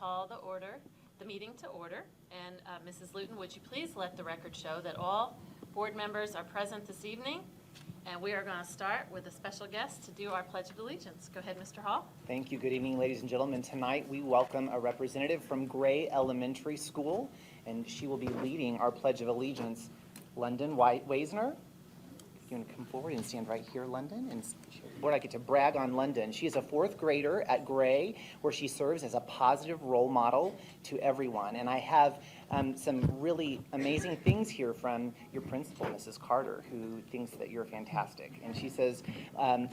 call the meeting to order. And Mrs. Luton, would you please let the record show that all board members are present this evening? And we are going to start with a special guest to do our Pledge of Allegiance. Go ahead, Mr. Hall. Thank you. Good evening, ladies and gentlemen. Tonight we welcome a representative from Gray Elementary School, and she will be leading our Pledge of Allegiance. London Weisner. If you want to come forward and stand right here, London. And Lord, I get to brag on London. She is a fourth grader at Gray, where she serves as a positive role model to everyone. And I have some really amazing things here from your principal, Mrs. Carter, who thinks that you're fantastic. And she says,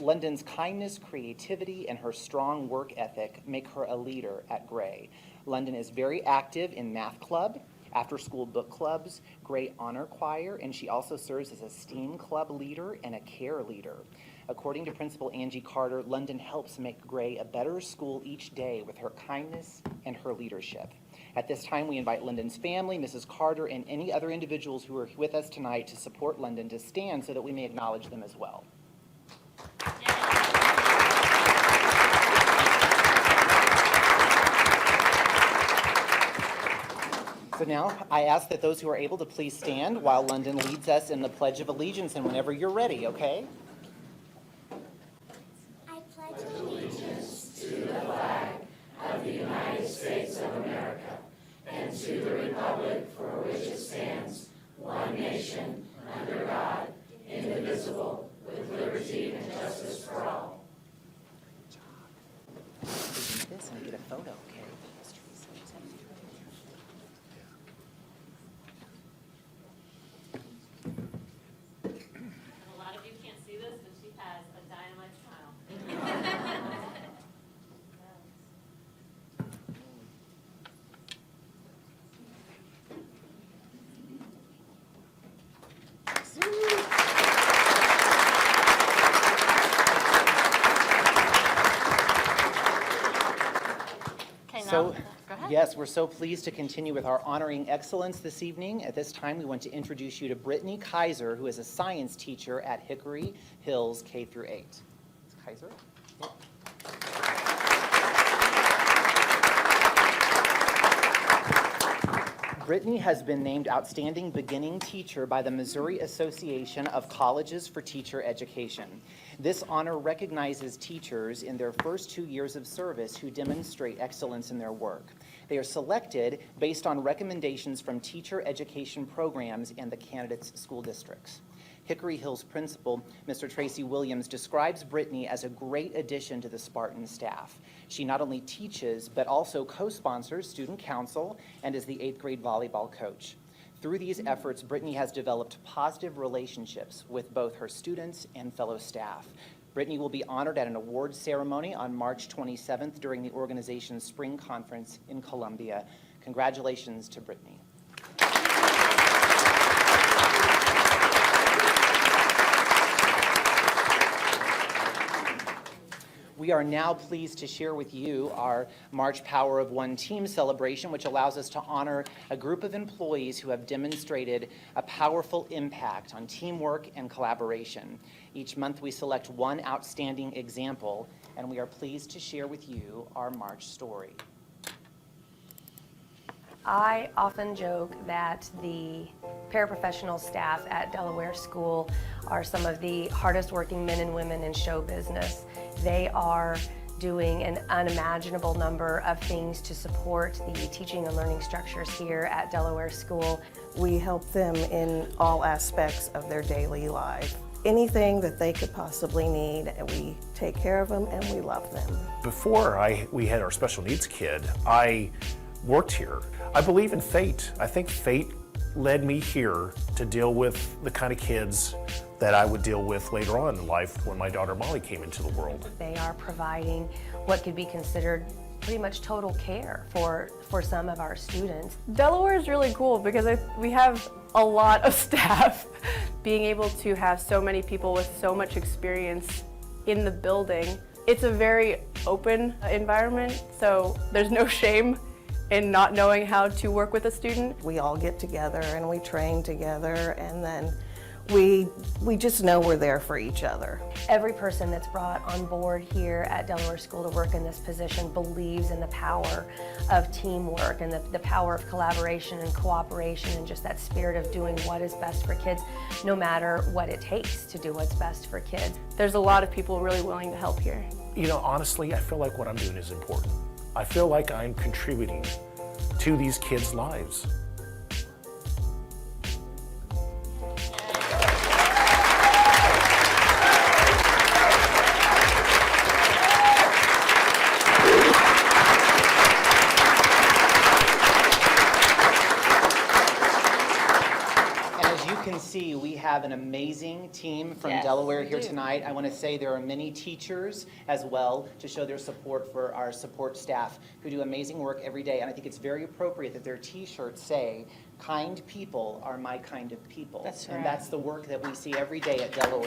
London's kindness, creativity, and her strong work ethic make her a leader at Gray. London is very active in math club, after-school book clubs, Gray Honor Choir, and she also serves as a STEAM club leader and a care leader. According to Principal Angie Carter, London helps make Gray a better school each day with her kindness and her leadership. At this time, we invite London's family, Mrs. Carter, and any other individuals who are with us tonight to support London to stand so that we may acknowledge them as well. So now I ask that those who are able to please stand while London leads us in the Pledge of Allegiance, and whenever you're ready, okay? I pledge allegiance to the flag of the United States of America and to the republic for which it stands, one nation, under God, indivisible, with liberty and justice for all. This and get a photo, okay? So, yes, we're so pleased to continue with our Honoring Excellence this evening. At this time, we want to introduce you to Brittany Kaiser, who is a science teacher at Hickory Hills K through 8. Kaiser? Yep. Brittany has been named Outstanding Beginning Teacher by the Missouri Association of Colleges for Teacher Education. This honor recognizes teachers in their first 2 years of service who demonstrate excellence in their work. They are selected based on recommendations from teacher education programs and the candidates' school districts. Hickory Hills principal, Mr. Tracy Williams, describes Brittany as a great addition to the Spartan staff. She not only teaches, but also co-sponsors student council and is the 8th grade volleyball coach. Through these efforts, Brittany has developed positive relationships with both her students and fellow staff. Brittany will be honored at an awards ceremony on March 27th during the organization's spring conference in Columbia. Congratulations to Brittany. We are now pleased to share with you our March Power of One team celebration, which allows us to honor a group of employees who have demonstrated a powerful impact on teamwork and collaboration. Each month we select one outstanding example, and we are pleased to share with you our March story. I often joke that the paraprofessional staff at Delaware School are some of the hardest working men and women in show business. They are doing an unimaginable number of things to support the teaching and learning structures here at Delaware School. We help them in all aspects of their daily life. Anything that they could possibly need, we take care of them and we love them. Before we had our special needs kid, I worked here. I believe in fate. I think fate led me here to deal with the kind of kids that I would deal with later on in life when my daughter Molly came into the world. They are providing what could be considered pretty much total care for some of our students. Delaware is really cool because we have a lot of staff. Being able to have so many people with so much experience in the building, it's a very open environment, so there's no shame in not knowing how to work with a student. We all get together and we train together, and then we just know we're there for each other. Every person that's brought on board here at Delaware School to work in this position believes in the power of teamwork and the power of collaboration and cooperation and just that spirit of doing what is best for kids, no matter what it takes to do what's best for kids. There's a lot of people really willing to help here. You know, honestly, I feel like what I'm doing is important. I feel like I'm contributing to these kids' lives. See, we have an amazing team from Yes, Delaware we here do. tonight. I want to say there are many teachers as well to show their support for our support staff who do amazing work every day. And I think it's very appropriate that their t-shirts say, "Kind people are my kind of people." That's And right. that's the work that we see every day at Delaware.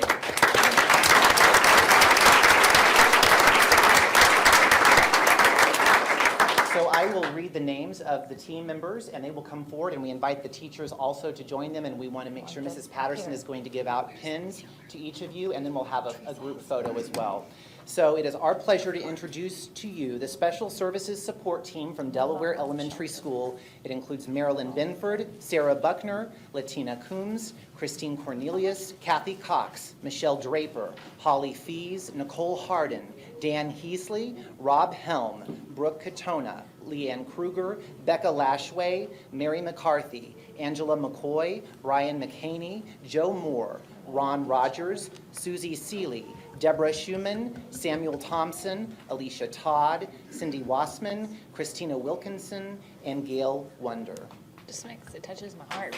So I will read the names of the team members, and they will come forward, and we invite the teachers also to join them, and we want to make sure Mrs. Patterson is going to give out pins to each of you, and then we'll have a group photo as well. So it is our pleasure to introduce to you the Special Services Support Team from Delaware Elementary School. It includes Marilyn Benford, Sarah Buckner, Latina Coombs, Christine Cornelius, Kathy Cox, Michelle Draper, Holly Fees, Nicole Harden, Dan Heasley, Rob Helm, Brooke Katona, Leanne Kruger, Becca Lashway, Mary McCarthy, Angela McCoy, Ryan McHaney, Joe Moore, Ron Rogers, Susie Seeley, Deborah Schumann, Samuel Thompson, Alicia Todd, Cindy Wassman, Christina Wilkinson, and Gail Wonder. It touches my heart.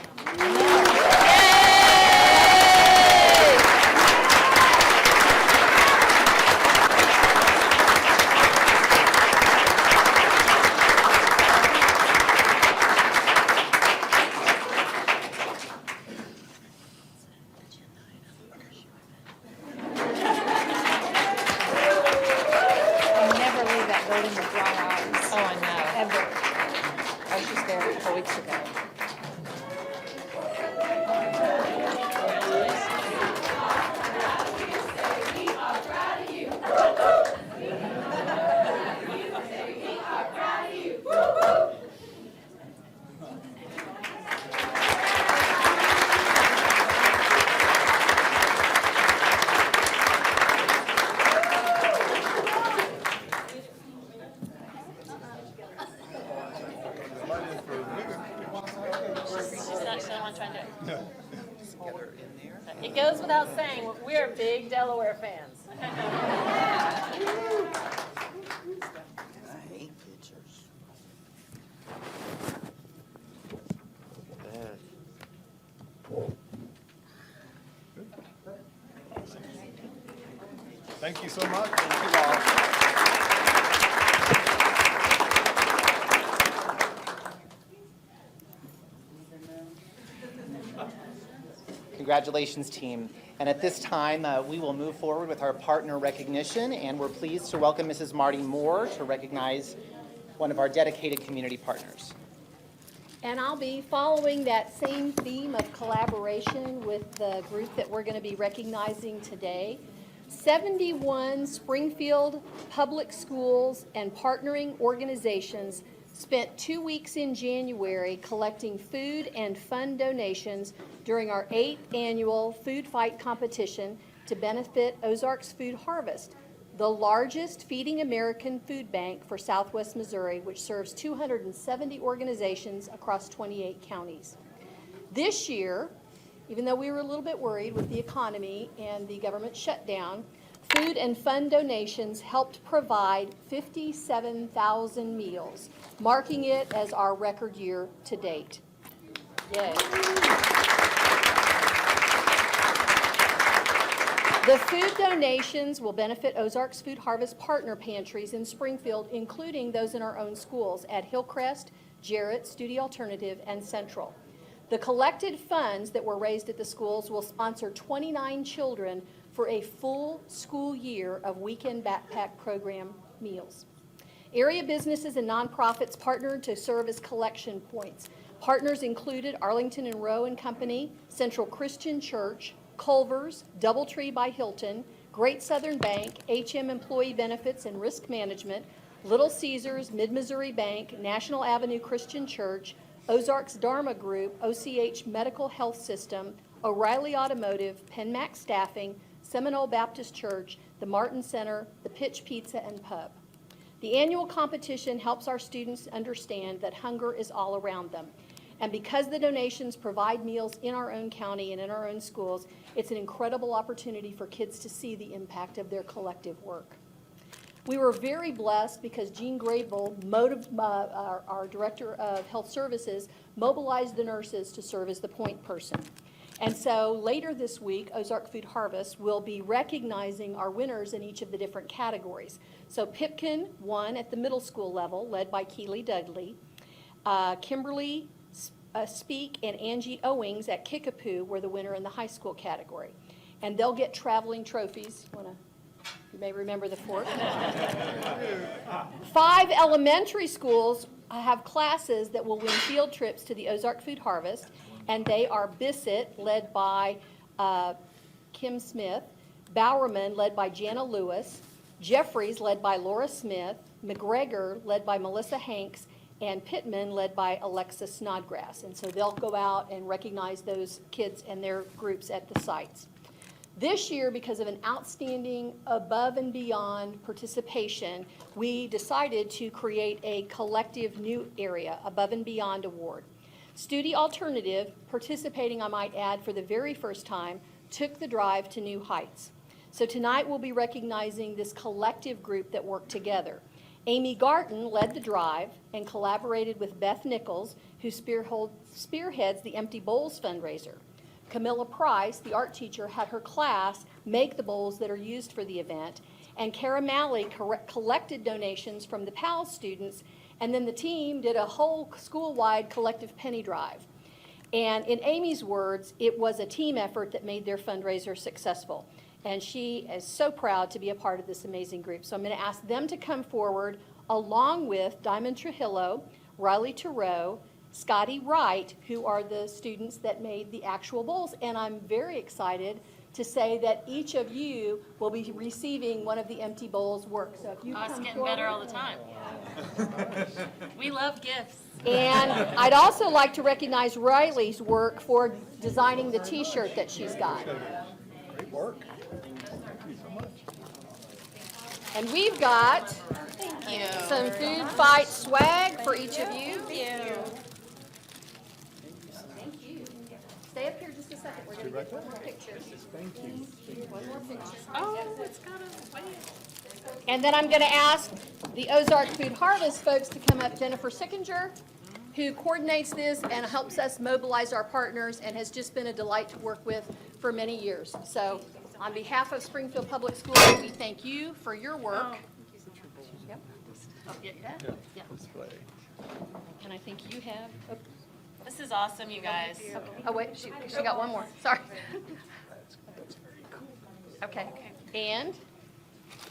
Never leave that building with dry eyes, Oh, I know. ever. I was just there a couple weeks ago. It goes without saying, we're big Delaware fans. I hate pictures. Thank you so much. Thank you all. Congratulations, team. And at this time, we will move forward with our partner recognition, and we're pleased to welcome Mrs. Marty Moore to recognize one of our dedicated community partners. And I'll be following that same theme of collaboration with the group that we're going to be recognizing today. 71 Springfield public schools and partnering organizations spent 2 weeks in January collecting food and fund donations during our 8th annual Food Fight competition to benefit Ozarks Food Harvest, the largest Feeding American food bank for Southwest Missouri, which serves 270 organizations across 28 counties. This year, even though we were a little bit worried with the economy and the government shutdown, food and fund donations helped provide 57,000 meals, marking it as our record year to date. Yay. The food donations will benefit Ozarks Food Harvest partner pantries in Springfield, including those in our own schools at Hillcrest, Jarrett, Studi Alternative, and Central. The collected funds that were raised at the schools will sponsor 29 children for a full school year of weekend backpack program meals. Area businesses and nonprofits partnered to serve as collection points. Partners included Arlington and Rowe and Company, Central Christian Church, Culver's, Doubletree by Hilton, Great Southern Bank, HM Employee Benefits and Risk Management, Little Caesars, Mid-Missouri Bank, National Avenue Christian Church, Ozarks Dharma Group, OCH Medical Health System, O'Reilly Automotive, PenMax Staffing, Seminole Baptist Church, the Martin Center, the Pitch Pizza and Pub. The annual competition helps our students understand that hunger is all around them. And because the donations provide meals in our own county and in our own schools, it's an incredible opportunity for kids to see the impact of their collective work. We were very blessed because Jean Grable, our Director of Health Services, mobilized the nurses to serve as the point person. And so later this week, Ozark Food Harvest will be recognizing our winners in each of the different categories. So Pipkin won at the middle school level, led by Keely Dudley. Kimberly Speak and Angie Owings at Kickapoo were the winner in the high school category. And they'll get traveling trophies. You may remember the fork. 5 elementary schools have classes that will win field trips to the Ozark Food Harvest, and they are Bissett, led by Kim Smith, Bowerman, led by Jana Lewis, Jeffries, led by Laura Smith, McGregor, led by Melissa Hanks, and Pittman, led by Alexis Snodgrass. And so they'll go out and recognize those kids and their groups at the sites. This year, because of an outstanding above and beyond participation, we decided to create a collective new area, Above and Beyond Award. Studi Alternative, participating, I might add, for the very first time, took the drive to new heights. So tonight we'll be recognizing this collective group that worked together. Amy Garton led the drive and collaborated with Beth Nichols, who spearheads the Empty Bowls fundraiser. Camilla Price, the art teacher, had her class make the bowls that are used for the event, and Kara Malley collected donations from the PAL students, and then the team did a whole school-wide collective penny drive. And in Amy's words, it was a team effort that made their fundraiser successful. And she is so proud to be a part of this amazing group. So I'm going to ask them to come forward along with Diamond Trujillo, Riley Turow, Scotty Wright, who are the students that made the actual bowls. And I'm very excited to say that each of you will be receiving one of the Empty Bowls work. So if you Oh, it's come getting forward. better all the time. We love gifts. And I'd also like to recognize Riley's work for designing the T-shirt that she's got. Great work. And we've got some food fight swag for each of you. Thank you. Stay up here just a second. We're going to get one more picture. Thank you. One more picture. Oh, it's got a way. And then I'm going to ask the Ozark Food Harvest folks to come up. Jennifer Sickinger, who coordinates this and helps us mobilize our partners and has just been a delight to work with for many years. So on behalf of Springfield Public Schools, we thank you for your work. Yep. Oh, yeah. Yeah. And I think you have, This is awesome, you guys. oh wait, she got one more, sorry. Okay, and?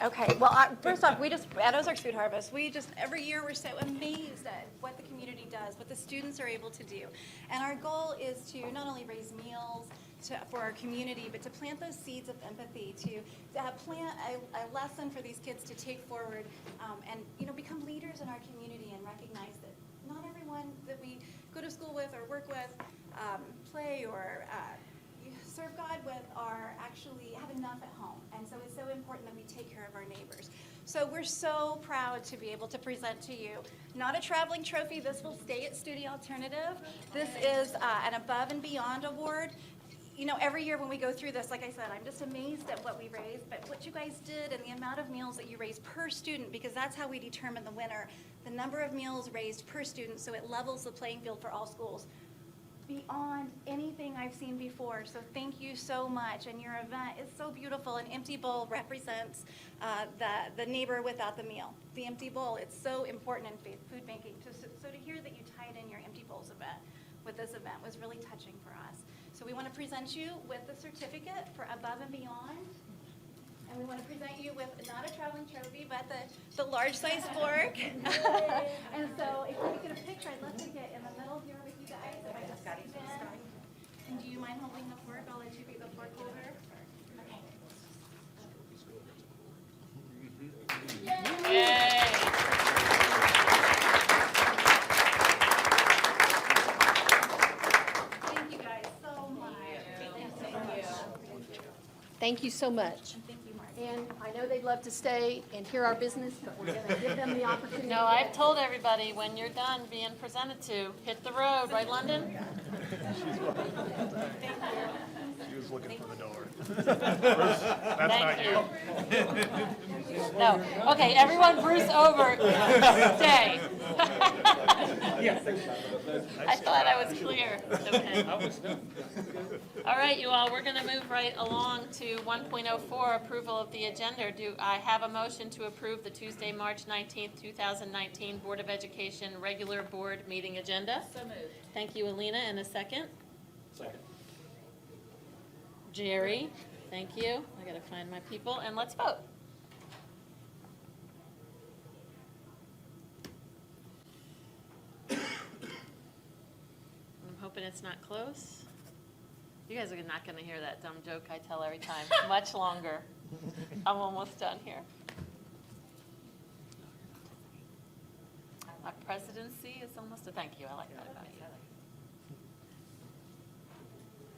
Okay, well, first off, at Ozarks Food Harvest, every year we're so amazed at what the community does, what the students are able to do. And our goal is to not only raise meals for our community, but to plant those seeds of empathy, to plant a lesson for these kids to take forward and, become leaders in our community and recognize that not everyone that we go to school with or work with, play or serve God with actually have enough at home. And so it's so important that we take care of our neighbors. So we're so proud to be able to present to you, not a traveling trophy, this will stay at Studi Alternative. This is an Above and Beyond Award. Every year when we go through this, like I said, I'm just amazed at what we raised, but what you guys did and the amount of meals that you raised per student, because that's how we determine the winner, the number of meals raised per student, so it levels the playing field for all schools. Beyond anything I've seen before. So thank you so much. And your event is so beautiful. An empty bowl represents the neighbor without the meal. The empty bowl, it's so important in food banking. So to hear that you tied in your empty bowls event with this event was really touching for us. So we want to present you with the certificate for Above and Beyond. And we want to present you with not a traveling trophy, but the large size fork. And so if we could get a picture, I'd love to get in the middle here with you guys. Thank you so much. Thank you, Mark. And I know they'd love to stay and hear our business, but we're going to give them the opportunity. No, I've told everybody, when you're done being presented to, hit the road, right, London? She was looking for the door. Thank you. No, okay, everyone, Bruce over, stay. I thought I was clear. Okay. All right, you all, we're gonna move right along to 1.04, approval of the agenda. Do I have a motion to approve the Tuesday, March 19th, 2019 Board of Education regular board meeting agenda? So moved. Thank you, Alina, and a second? Second. Jerry, thank you. I gotta find my people, and let's vote. I'm hoping it's not close. You guys are not gonna hear that dumb joke I tell every time, much longer. I'm almost done here. My presidency is almost a, thank you, I like that about you.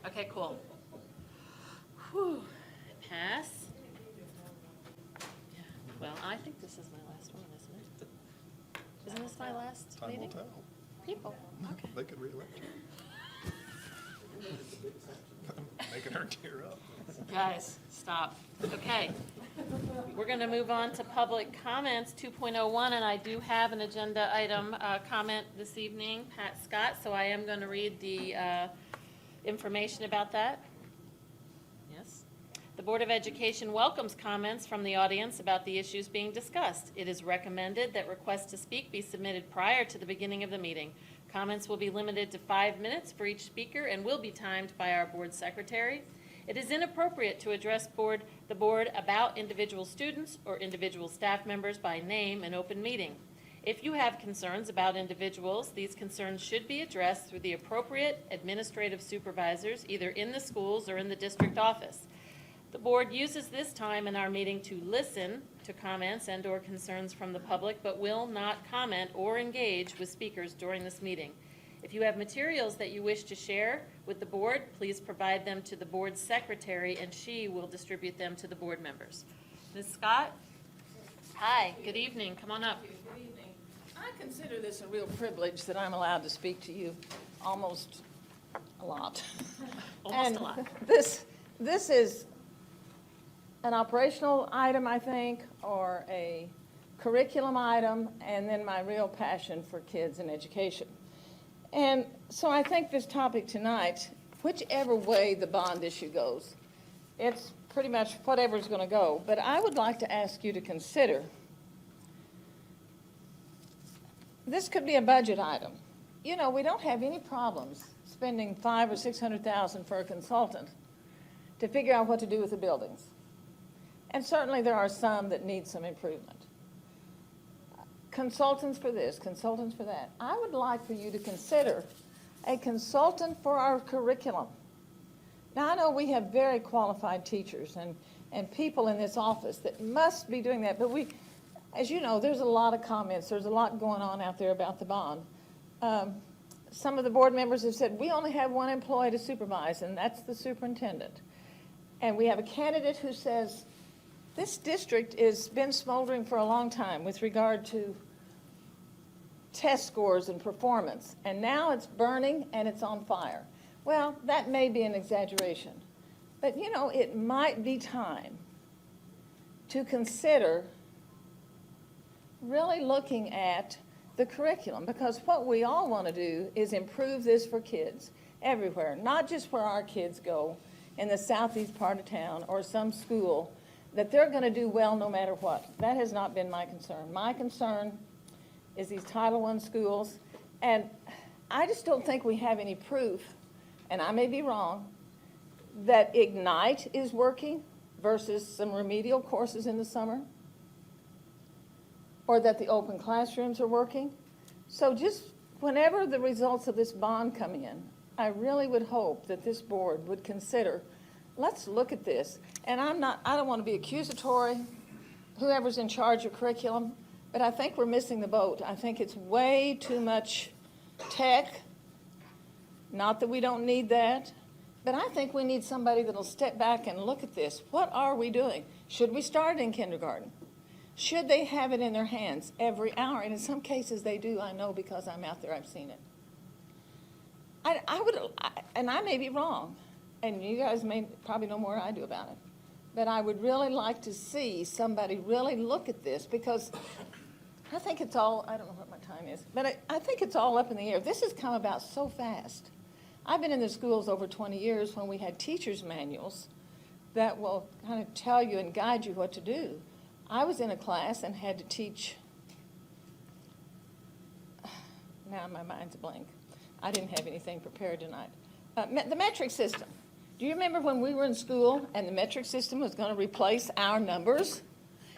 Okay, cool. Whew, pass. Yeah, well, I think this is my last one, isn't it? Isn't this my last Time will meeting? tell. People, okay. They could reelect you. Making her tear up. Guys, stop. Okay. We're going to move on to public comments 2.01, and I do have an agenda item comment this evening, Pat Scott, so I am going to read the information about that. Yes. The Board of Education welcomes comments from the audience about the issues being discussed. It is recommended that requests to speak be submitted prior to the beginning of the meeting. Comments will be limited to 5 minutes for each speaker and will be timed by our board secretary. It is inappropriate to address the board about individual students or individual staff members by name in open meeting. If you have concerns about individuals, these concerns should be addressed through the appropriate administrative supervisors, either in the schools or in the district office. The board uses this time in our meeting to listen to comments and/or concerns from the public, but will not comment or engage with speakers during this meeting. If you have materials that you wish to share with the board, please provide them to the board secretary, and she will distribute them to the board members. Ms. Scott? Hi, good evening. Come on up. Good evening. I consider this a real privilege that I'm allowed to speak to you almost a lot. Almost a lot. This is an operational item, I think, or a curriculum item, and then my real passion for kids and education. And so I think this topic tonight, whichever way the bond issue goes, it's pretty much whatever's going to go. But I would like to ask you to consider, this could be a budget item. You know, we don't have any problems spending $500,000 or $600,000 for a consultant to figure out what to do with the buildings. And certainly there are some that need some improvement. Consultants for this, consultants for that. I would like for you to consider a consultant for our curriculum. Now, I know we have very qualified teachers and people in this office that must be doing that, but as you know, there's a lot of comments, there's a lot going on out there about the bond. Some of the board members have said, we only have one employee to supervise, and that's the superintendent. And we have a candidate who says, this district has been smoldering for a long time with regard to test scores and performance, and now it's burning and it's on fire. Well, that may be an exaggeration, but you know, it might be time to consider really looking at the curriculum, because what we all want to do is improve this for kids everywhere, not just where our kids go in the southeast part of town or some school, that they're going to do well no matter what. That has not been my concern. My concern is these Title I schools, and I just don't think we have any proof, and I may be wrong, that Ignite is working versus some remedial courses in the summer, or that the open classrooms are working. So just whenever the results of this bond come in, I really would hope that this board would consider, let's look at this. And I don't want to be accusatory, whoever's in charge of curriculum, but I think we're missing the boat. I think it's way too much tech. Not that we don't need that. But I think we need somebody that'll step back and look at this. What are we doing? Should we start in kindergarten? Should they have it in their hands every hour? And in some cases they do, I know, because I'm out there, I've seen it. And I may be wrong, and you guys may probably know more than I do about it, but I would really like to see somebody really look at this, because I think it's all, I don't know what my time is, but I think it's all up in the air. This has come about so fast. I've been in the schools over 20 years when we had teachers' manuals that will kind of tell you and guide you what to do. I was in a class and had to teach, now my mind's a blank. I didn't have anything prepared tonight. The metric system. Do you remember when we were in school and the metric system was going to replace our numbers?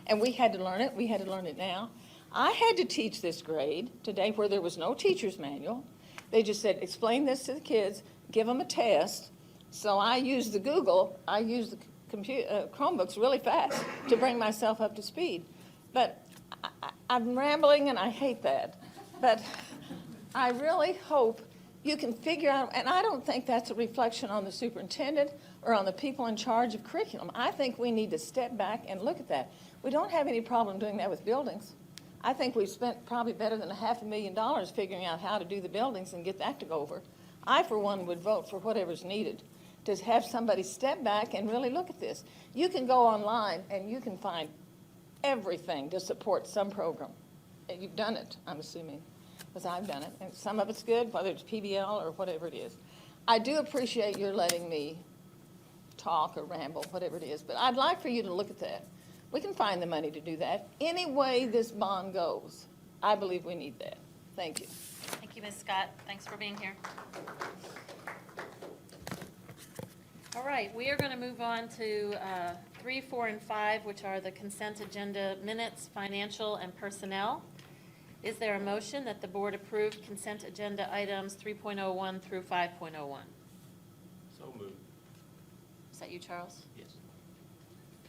And we had to learn it. We had to learn it now. I had to teach this grade today where there was no teacher's manual. They just said, explain this to the kids, give them a test. So I used the Google, I used the Chromebooks really fast to bring myself up to speed. But I'm rambling and I hate that. But I really hope you can figure out, and I don't think that's a reflection on the superintendent or on the people in charge of curriculum. I think we need to step back and look at that. We don't have any problem doing that with buildings. I think we've spent probably better than $500,000 figuring out how to do the buildings and get that to go over. I, for one, would vote for whatever's needed to have somebody step back and really look at this. You can go online and you can find everything to support some program. And you've done it, I'm assuming, because I've done it. And some of it's good, whether it's PBL or whatever it is. I do appreciate your letting me talk or ramble, whatever it is, but I'd like for you to look at that. We can find the money to do that. Any way this bond goes, I believe we need that. Thank you. Thank you, Ms. Scott. Thanks for being here. All right, we are going to move on to 3, 4, and 5, which are the consent agenda minutes, financial, and personnel. Is there a motion that the board approve consent agenda items 3.01 through 5.01? So moved. Is that you, Charles? Yes.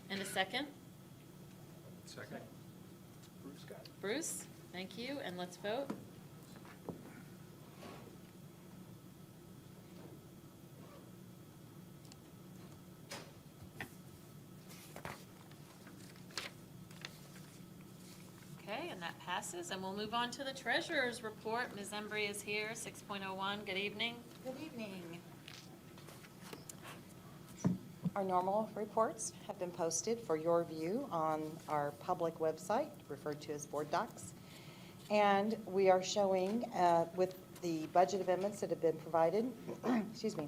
And a second? Second. Bruce got it. Bruce, thank you, and let's vote. Okay, and that passes, and we'll move on to the treasurer's report. Ms. Embry is here, 6.01. Good evening. Good evening. Our normal reports have been posted for your view on our public website, referred to as Board Docs. And we are showing with the budget amendments that have been provided, excuse me,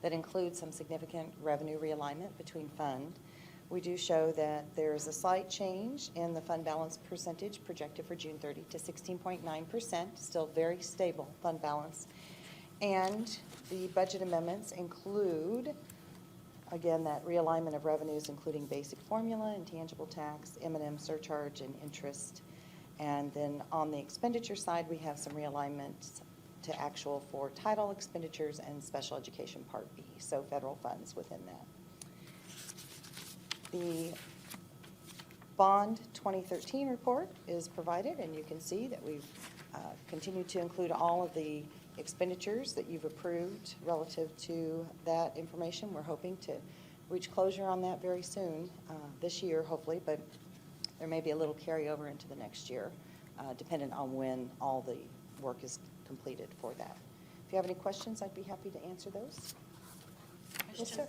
that include some significant revenue realignment between fund. We do show that there's a slight change in the fund balance percentage projected for June 30 to 16.9%, still very stable fund balance. And the budget amendments include, again, that realignment of revenues, including basic formula, intangible tax, M&M surcharge, and interest. And then on the expenditure side, we have some realignments to actual for title expenditures and special education Part B, so federal funds within that. The Bond 2013 report is provided, and you can see that we've continued to include all of the expenditures that you've approved relative to that information. We're hoping to reach closure on that very soon, this year, hopefully, but there may be a little carryover into the next year, dependent on when all the work is completed for that. If you have any questions, I'd be happy to answer those. Yes, sir.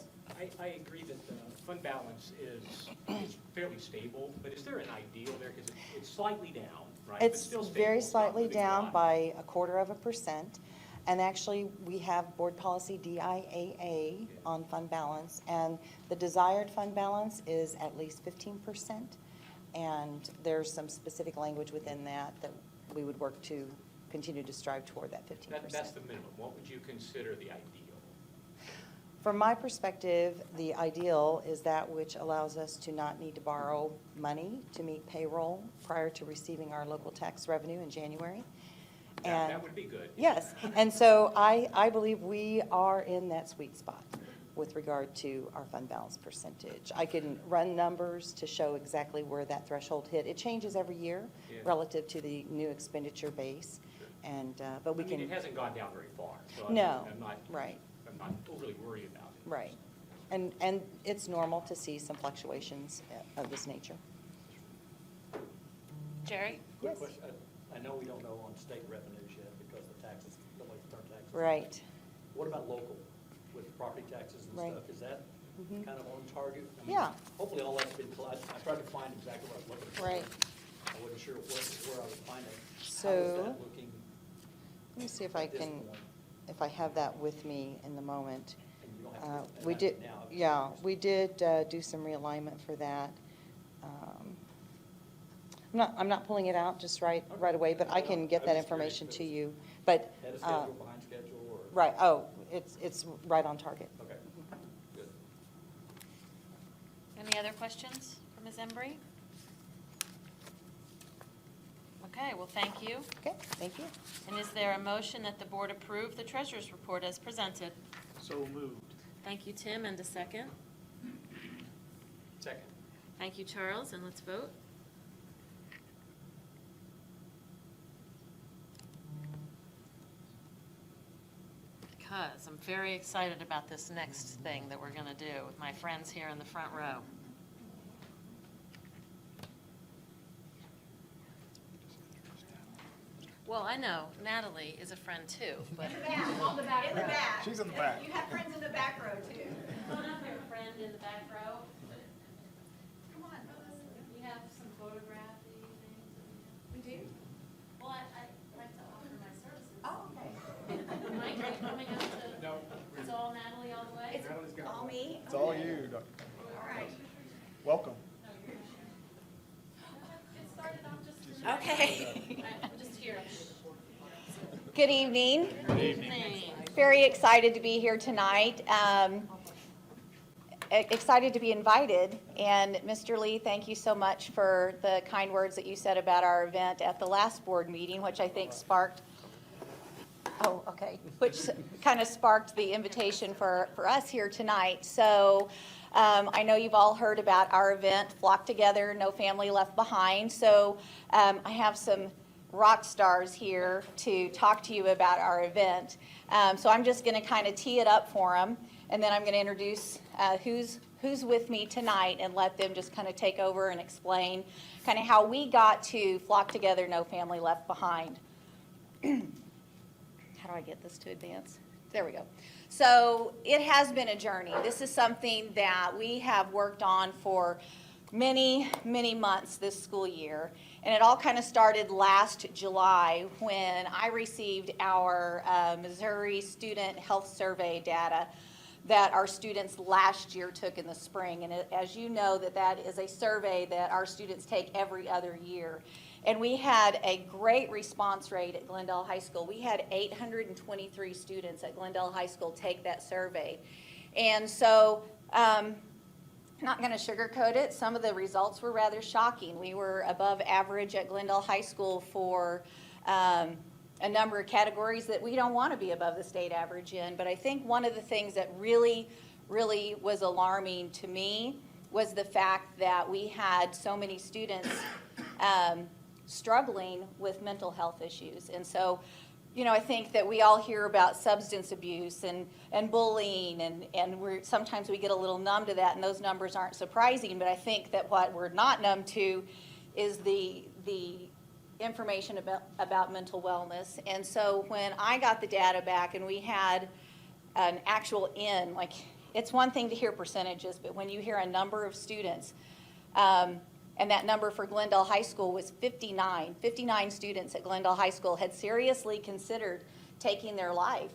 I agree that the fund balance is fairly stable, but is there an ideal there? Because it's slightly down, right? But It's still stable. very It's not slightly moving down a lot. by 1/4%. And actually, we have board policy DIAA on fund balance, and the desired fund balance is at least 15%. And there's some specific language within that that we would work to continue to strive toward that 15%. That's the minimum. What would you consider the ideal? From my perspective, the ideal is that which allows us to not need to borrow money to meet payroll prior to receiving our local tax revenue in January. That would be good. Yes, and so I believe we are in that sweet spot with regard to our fund balance percentage. I can run numbers to show exactly where that threshold hit. It changes every year relative to the new expenditure base, and but we can. It hasn't gone down very far. So No, I'm not right. I'm not overly worried about it. Right. And it's normal to see some fluctuations of this nature. Jerry? Quick question. I know we don't know on state revenues yet because the taxes, the way the taxes. Right. What about local with property taxes and Right. stuff? Is that kind of on target? I mean, Yeah. Hopefully all that's been, I tried to find exactly what I was looking for. Right. I wasn't sure where I would find it. How is So- that looking? Let me see if I at this can, point? if I have that with me in the moment. And you don't have to. We and did, now, yeah, we did do some realignment for that. I'm not pulling it out just right away, but I can get that information to you. But, Ahead of schedule, behind schedule, or? right, oh, it's right on target. Okay, good. Any other questions for Ms. Embry? Okay, well, thank you. Okay, thank you. And is there a motion that the board approve the treasurer's report as presented? So moved. Thank you, Tim, and a second. Second. Thank you, Charles, and let's vote. Because I'm very excited about this next thing that we're going to do with my friends here in the front row. Well, I know Natalie is a friend too, but. On the back. In the back. She's in the back. You have friends in the back row too. Come on up here, friend in the back row. Come on. We have some photography things. We do? Well, I like to offer my services. Oh, okay. Mike, are you coming up to? No. It's all Natalie all the way? It's all me? It's all you, Dr. All right. Welcome. Get started, I'm just. Okay. I'm just here. Good evening. Good evening. Very excited to be here tonight. Excited to be invited. And Mr. Lee, thank you so much for the kind words that you said about our event at the last board meeting, which I think sparked, which kind of sparked the invitation for us here tonight. So I know you've all heard about our event, Flock Together, No Family Left Behind. So I have some rock stars here to talk to you about our event. So I'm just going to kind of tee it up for them, and then I'm going to introduce who's with me tonight and let them just kind of take over and explain kind of how we got to Flock Together, No Family Left Behind. How do I get this to advance? There we go. So it has been a journey. This is something that we have worked on for many, many months this school year. And it all kind of started last July when I received our Missouri Student Health Survey data that our students last year took in the spring. And as you know, that is a survey that our students take every other year. And we had a great response rate at Glendale High School. We had 823 students at Glendale High School take that survey. And so, not going to sugarcoat it, some of the results were rather shocking. We were above average at Glendale High School for a number of categories that we don't want to be above the state average in. But I think one of the things that really, really was alarming to me was the fact that we had so many students struggling with mental health issues. And so, you know, I think that we all hear about substance abuse and bullying, and sometimes we get a little numb to that, and those numbers aren't surprising. But I think that what we're not numb to is the information about mental wellness. And so when I got the data back and we had an actual like, it's one thing to hear percentages, but when you hear a number of students, and that number for Glendale High School was 59. 59 students at Glendale High School had seriously considered taking their life.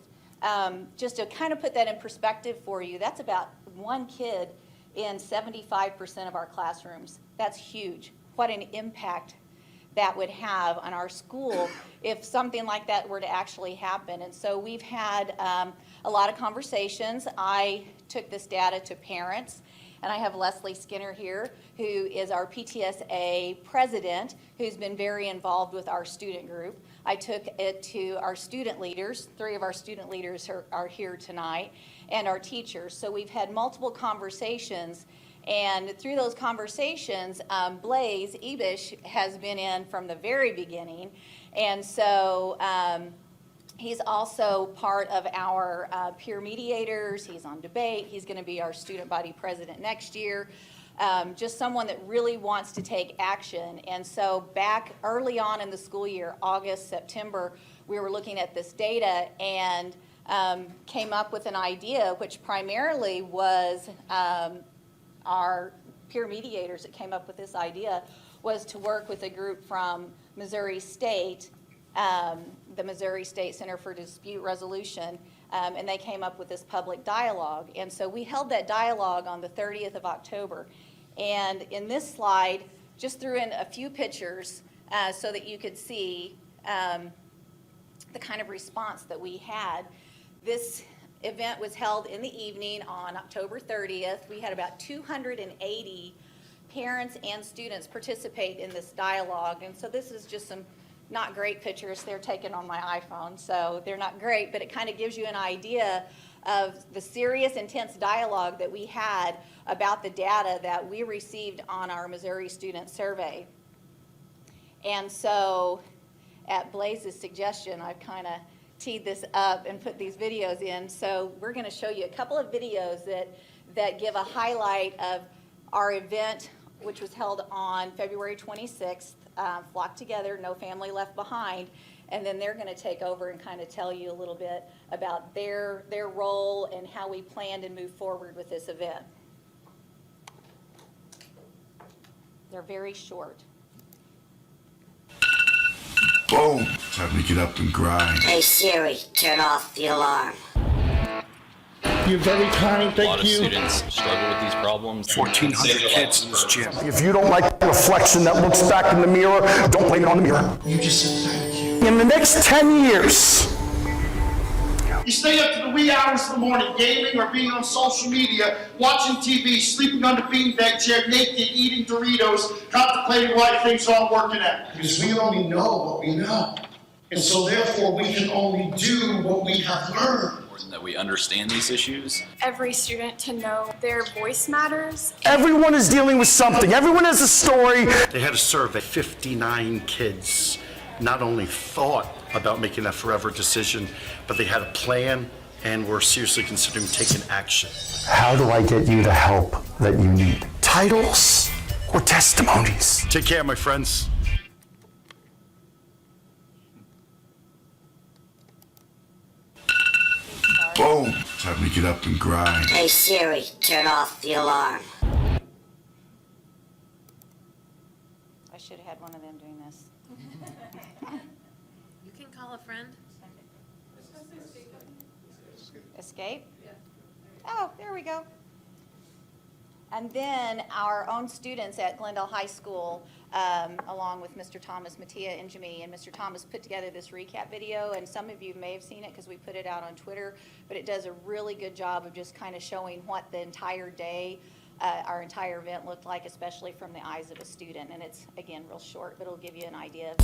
Just to kind of put that in perspective for you, that's about one kid in 75% of our classrooms. That's huge. What an impact that would have on our school if something like that were to actually happen. And so we've had a lot of conversations. I took this data to parents. And I have Leslie Skinner here, who is our PTSA president, who's been very involved with our student group. I took it to our student leaders. 3 of our student leaders are here tonight, and our teachers. So we've had multiple conversations, and through those conversations, Blaze Ebish has been in from the very beginning. And so He's also part of our peer mediators. He's on debate. He's going to be our student body president next year. Just someone that really wants to take action. And so back early on in the school year, August, September, we were looking at this data and came up with an idea, which primarily was our peer mediators that came up with this idea, was to work with a group from Missouri State, the Missouri State Center for Dispute Resolution, and they came up with this public dialogue. And so we held that dialogue on the 30th of October. And in this slide, just threw in a few pictures so that you could see the kind of response that we had. This event was held in the evening on October 30th. We had about 280 parents and students participate in this dialogue. And so this is just some not great pictures. They're taken on my iPhone, so they're not great, but it kind of gives you an idea of the serious, intense dialogue that we had about the data that we received on our Missouri student survey. And so at Blaze's suggestion, I've kind of teed this up and put these videos in. So we're going to show you a couple of videos that give a highlight of our event, which was held on February 26th, Flock Together, No Family Left Behind. And then they're going to take over and kind of tell you a little bit about their role and how we planned and moved forward with this event. They're very short. Boom! Time to get up and grind. Hey Siri, turn off the alarm. You're very kind, thank you. A lot of students struggle with these problems. 1,400 kids in this gym. If you don't like the reflection that looks back in the mirror, don't blame it on the mirror. You just said thank you. In the next 10 years, you stay up to the wee hours of the morning, gaming or being on social media, watching TV, sleeping on the beanbag chair, naked, eating Doritos, contemplating why things aren't working out. Because we only know what we know. And so therefore we can only do what we have learned. That we understand these issues. Every student to know their voice matters. everyone is dealing with something. Everyone has a story. They had a survey. 59 kids not only thought about making that forever decision, but they had a plan and were seriously considering taking action. How do I get you the help that you need? Titles or testimonies? Take care, my friends. Boom! Time to get up and grind. Hey Siri, turn off the alarm. I should have had one of them doing this. You can call a friend. Escape? Oh, there we go. And then our own students at Glendale High School, along with Mr. Thomas, Mattia, and Jimmy, and Mr. Thomas put together this recap video, and some of you may have seen it because we put it out on Twitter, but it does a really good job of just kind of showing what the entire day, our entire event looked like, especially from the eyes of a student. And it's, again, real short, but it'll give you an idea of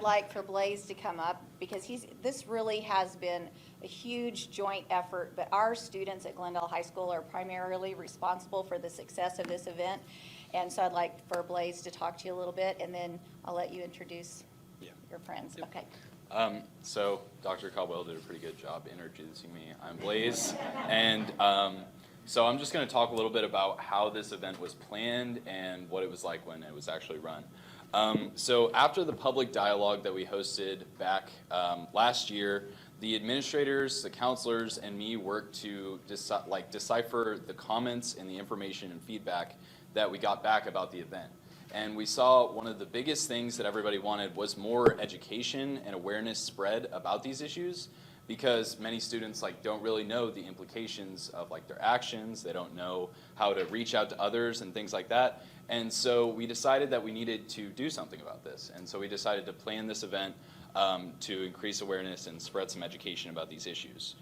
like for Blaze to come up because this really has been a huge joint effort, but our students at Glendale High School are primarily responsible for the success of this event. And so I'd like for Blaze to talk to you a little bit, and then I'll let you introduce your friends. Okay. So Dr. Caldwell did a pretty good job introducing me. I'm Blaze, and so I'm just going to talk a little bit about how this event was planned and what it was like when it was actually run. So after the public dialogue that we hosted back last year, the administrators, the counselors, and me worked to decipher the comments and the information and feedback that we got back about the event. And we saw one of the biggest things that everybody wanted was more education and awareness spread about these issues, because many students don't really know the implications of their actions. They don't know how to reach out to others and things like that. And so we decided that we needed to do something about this. And so we decided to plan this event to increase awareness and spread some education about these issues.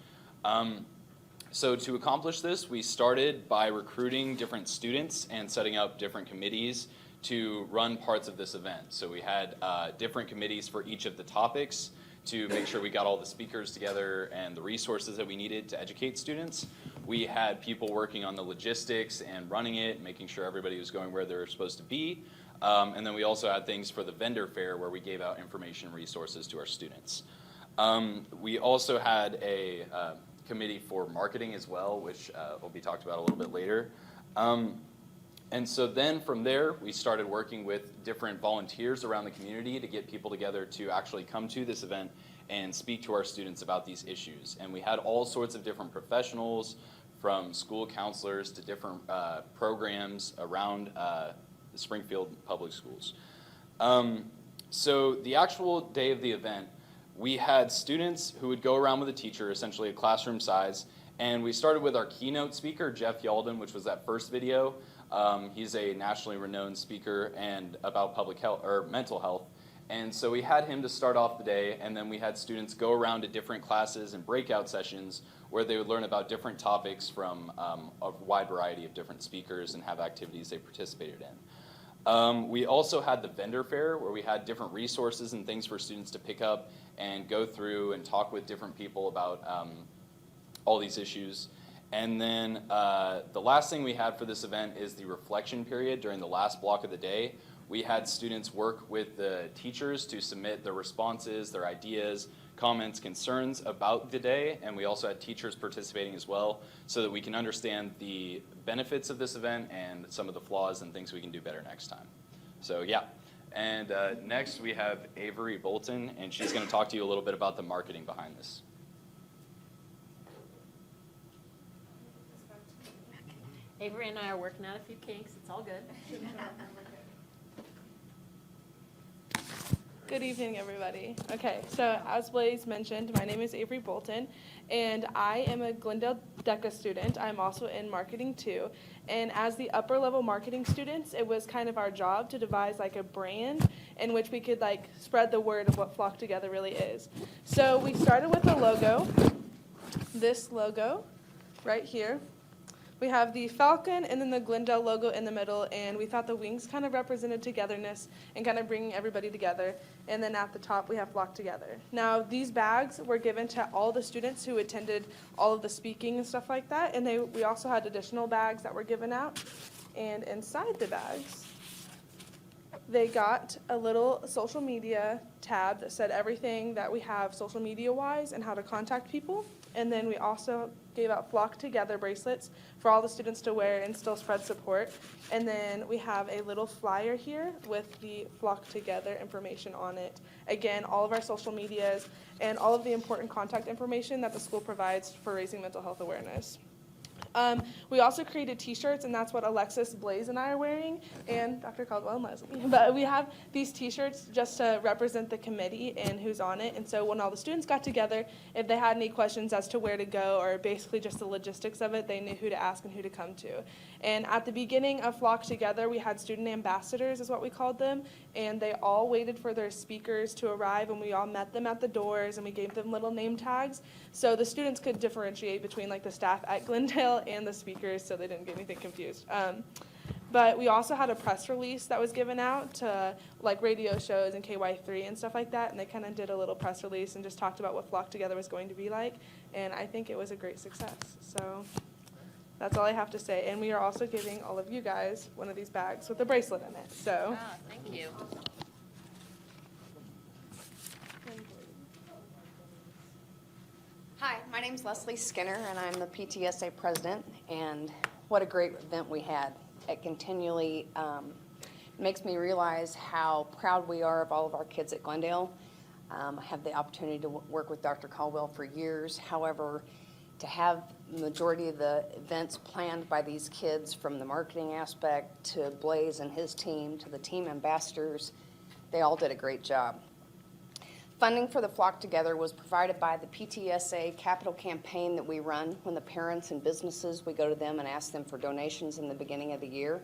So to accomplish this, we started by recruiting different students and setting up different committees to run parts of this event. So we had different committees for each of the topics to make sure we got all the speakers together and the resources that we needed to educate students. We had people working on the logistics and running it, making sure everybody was going where they were supposed to be. And then we also had things for the vendor fair where we gave out information and resources to our students. We also had a committee for marketing as well, which will be talked about a little bit later. And so then from there, we started working with different volunteers around the community to get people together to actually come to this event and speak to our students about these issues. And we had all sorts of different professionals, from school counselors to different programs around the Springfield public schools. So the actual day of the event, we had students who would go around with a teacher, essentially a classroom size, and we started with our keynote speaker, Jeff Yalden, which was that first video. He's a nationally renowned speaker and about public health or mental health. And so we had him to start off the day, and then we had students go around to different classes and breakout sessions where they would learn about different topics from a wide variety of different speakers and have activities they participated in. We also had the vendor fair where we had different resources and things for students to pick up and go through and talk with different people about all these issues. And then the last thing we had for this event is the reflection period during the last block of the day. We had students work with the teachers to submit their responses, their ideas, comments, concerns about the day, and we also had teachers participating as well so that we can understand the benefits of this event and some of the flaws and things we can do better next time. So yeah, and next we have Avery Bolton, and she's going to talk to you a little bit about the marketing behind this. Avery and I are working out a few kinks. It's all good. Good evening, everybody. Okay, so as Blaze mentioned, my name is Avery Bolton, and I am a Glendale DECA student. I'm also in marketing too. And as the upper level marketing students, it was kind of our job to devise a brand in which we could spread the word of what Flock Together really is. So we started with a logo, this logo right here. We have the falcon and then the Glendale logo in the middle, and we thought the wings kind of represented togetherness and kind of bringing everybody together. And then at the top, we have Flock Together. Now, these bags were given to all the students who attended all of the speaking and stuff like that, and we also had additional bags that were given out. And inside the bags, they got a little social media tab that said everything that we have social media-wise and how to contact people. And then we also gave out Flock Together bracelets for all the students to wear and still spread support. And then we have a little flyer here with the Flock Together information on it. Again, all of our social medias and all of the important contact information that the school provides for raising mental health awareness. We also created t-shirts, and that's what Alexis, Blaze, and I are wearing, and Dr. Caldwell and Leslie. But we have these t-shirts just to represent the committee and who's on it. And so when all the students got together, if they had any questions as to where to go or basically just the logistics of it, they knew who to ask and who to come to. And at the beginning of Flock Together, we had student ambassadors, is what we called them, and they all waited for their speakers to arrive, and we all met them at the doors, and we gave them little name tags so the students could differentiate between the staff at Glendale and the speakers so they didn't get anything confused. But we also had a press release that was given out to like radio shows and KY3 and stuff like that, and they kind of did a little press release and just talked about what Flock Together was going to be like, and I think it was a great success. So that's all I have to say. And we are also giving all of you guys one of these bags with a bracelet in it. So. Thank you. Hi, my name's Leslie Skinner, and I'm the PTSA president, and what a great event we had. It continually makes me realize how proud we are of all of our kids at Glendale. I have the opportunity to work with Dr. Caldwell for years. However, to have the majority of the events planned by these kids, from the marketing aspect to Blaze and his team to the team ambassadors, they all did a great job. Funding for the Flock Together was provided by the PTSA capital campaign that we run when the parents and businesses, we go to them and ask them for donations in the beginning of the year.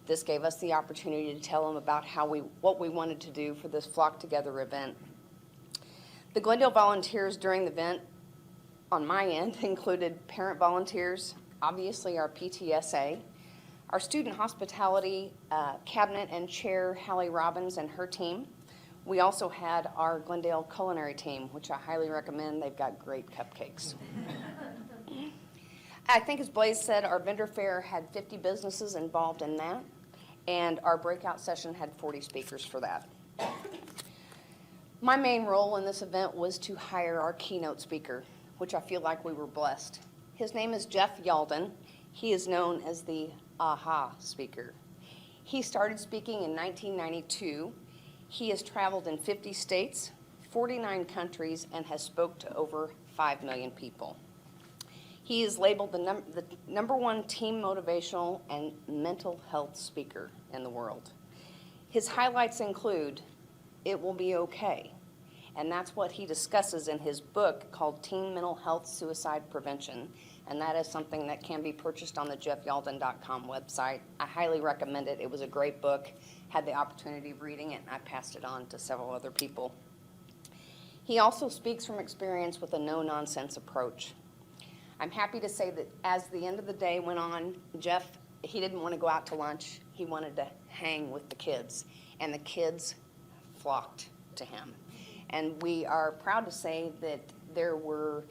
This gave us the opportunity to tell them about what we wanted to do for this Flock Together event. The Glendale volunteers during the event, on my end, included parent volunteers, obviously our PTSA, our student hospitality cabinet and chair, Hallie Robbins and her team. We also had our Glendale culinary team, which I highly recommend. They've got great cupcakes. I think, as Blaze said, our vendor fair had 50 businesses involved in that, and our breakout session had 40 speakers for that. My main role in this event was to hire our keynote speaker, which I feel like we were blessed. His name is Jeff Yalden. He is known as the AHA speaker. He started speaking in 1992. He has traveled in 50 states, 49 countries, and has spoke to over 5 million people. He is labeled the number one team motivational and mental health speaker in the world. His highlights include, "It will be okay," and that's what he discusses in his book called Teen Mental Health Suicide Prevention, and that is something that can be purchased on the jeffyalden.com website. I highly recommend it. It was a great book. Had the opportunity of reading it, and I passed it on to several other people. He also speaks from experience with a no-nonsense approach. I'm happy to say that as the end of the day went on, Jeff, he didn't want to go out to lunch. He wanted to hang with the kids, and the kids flocked to him. And we are proud to say that there were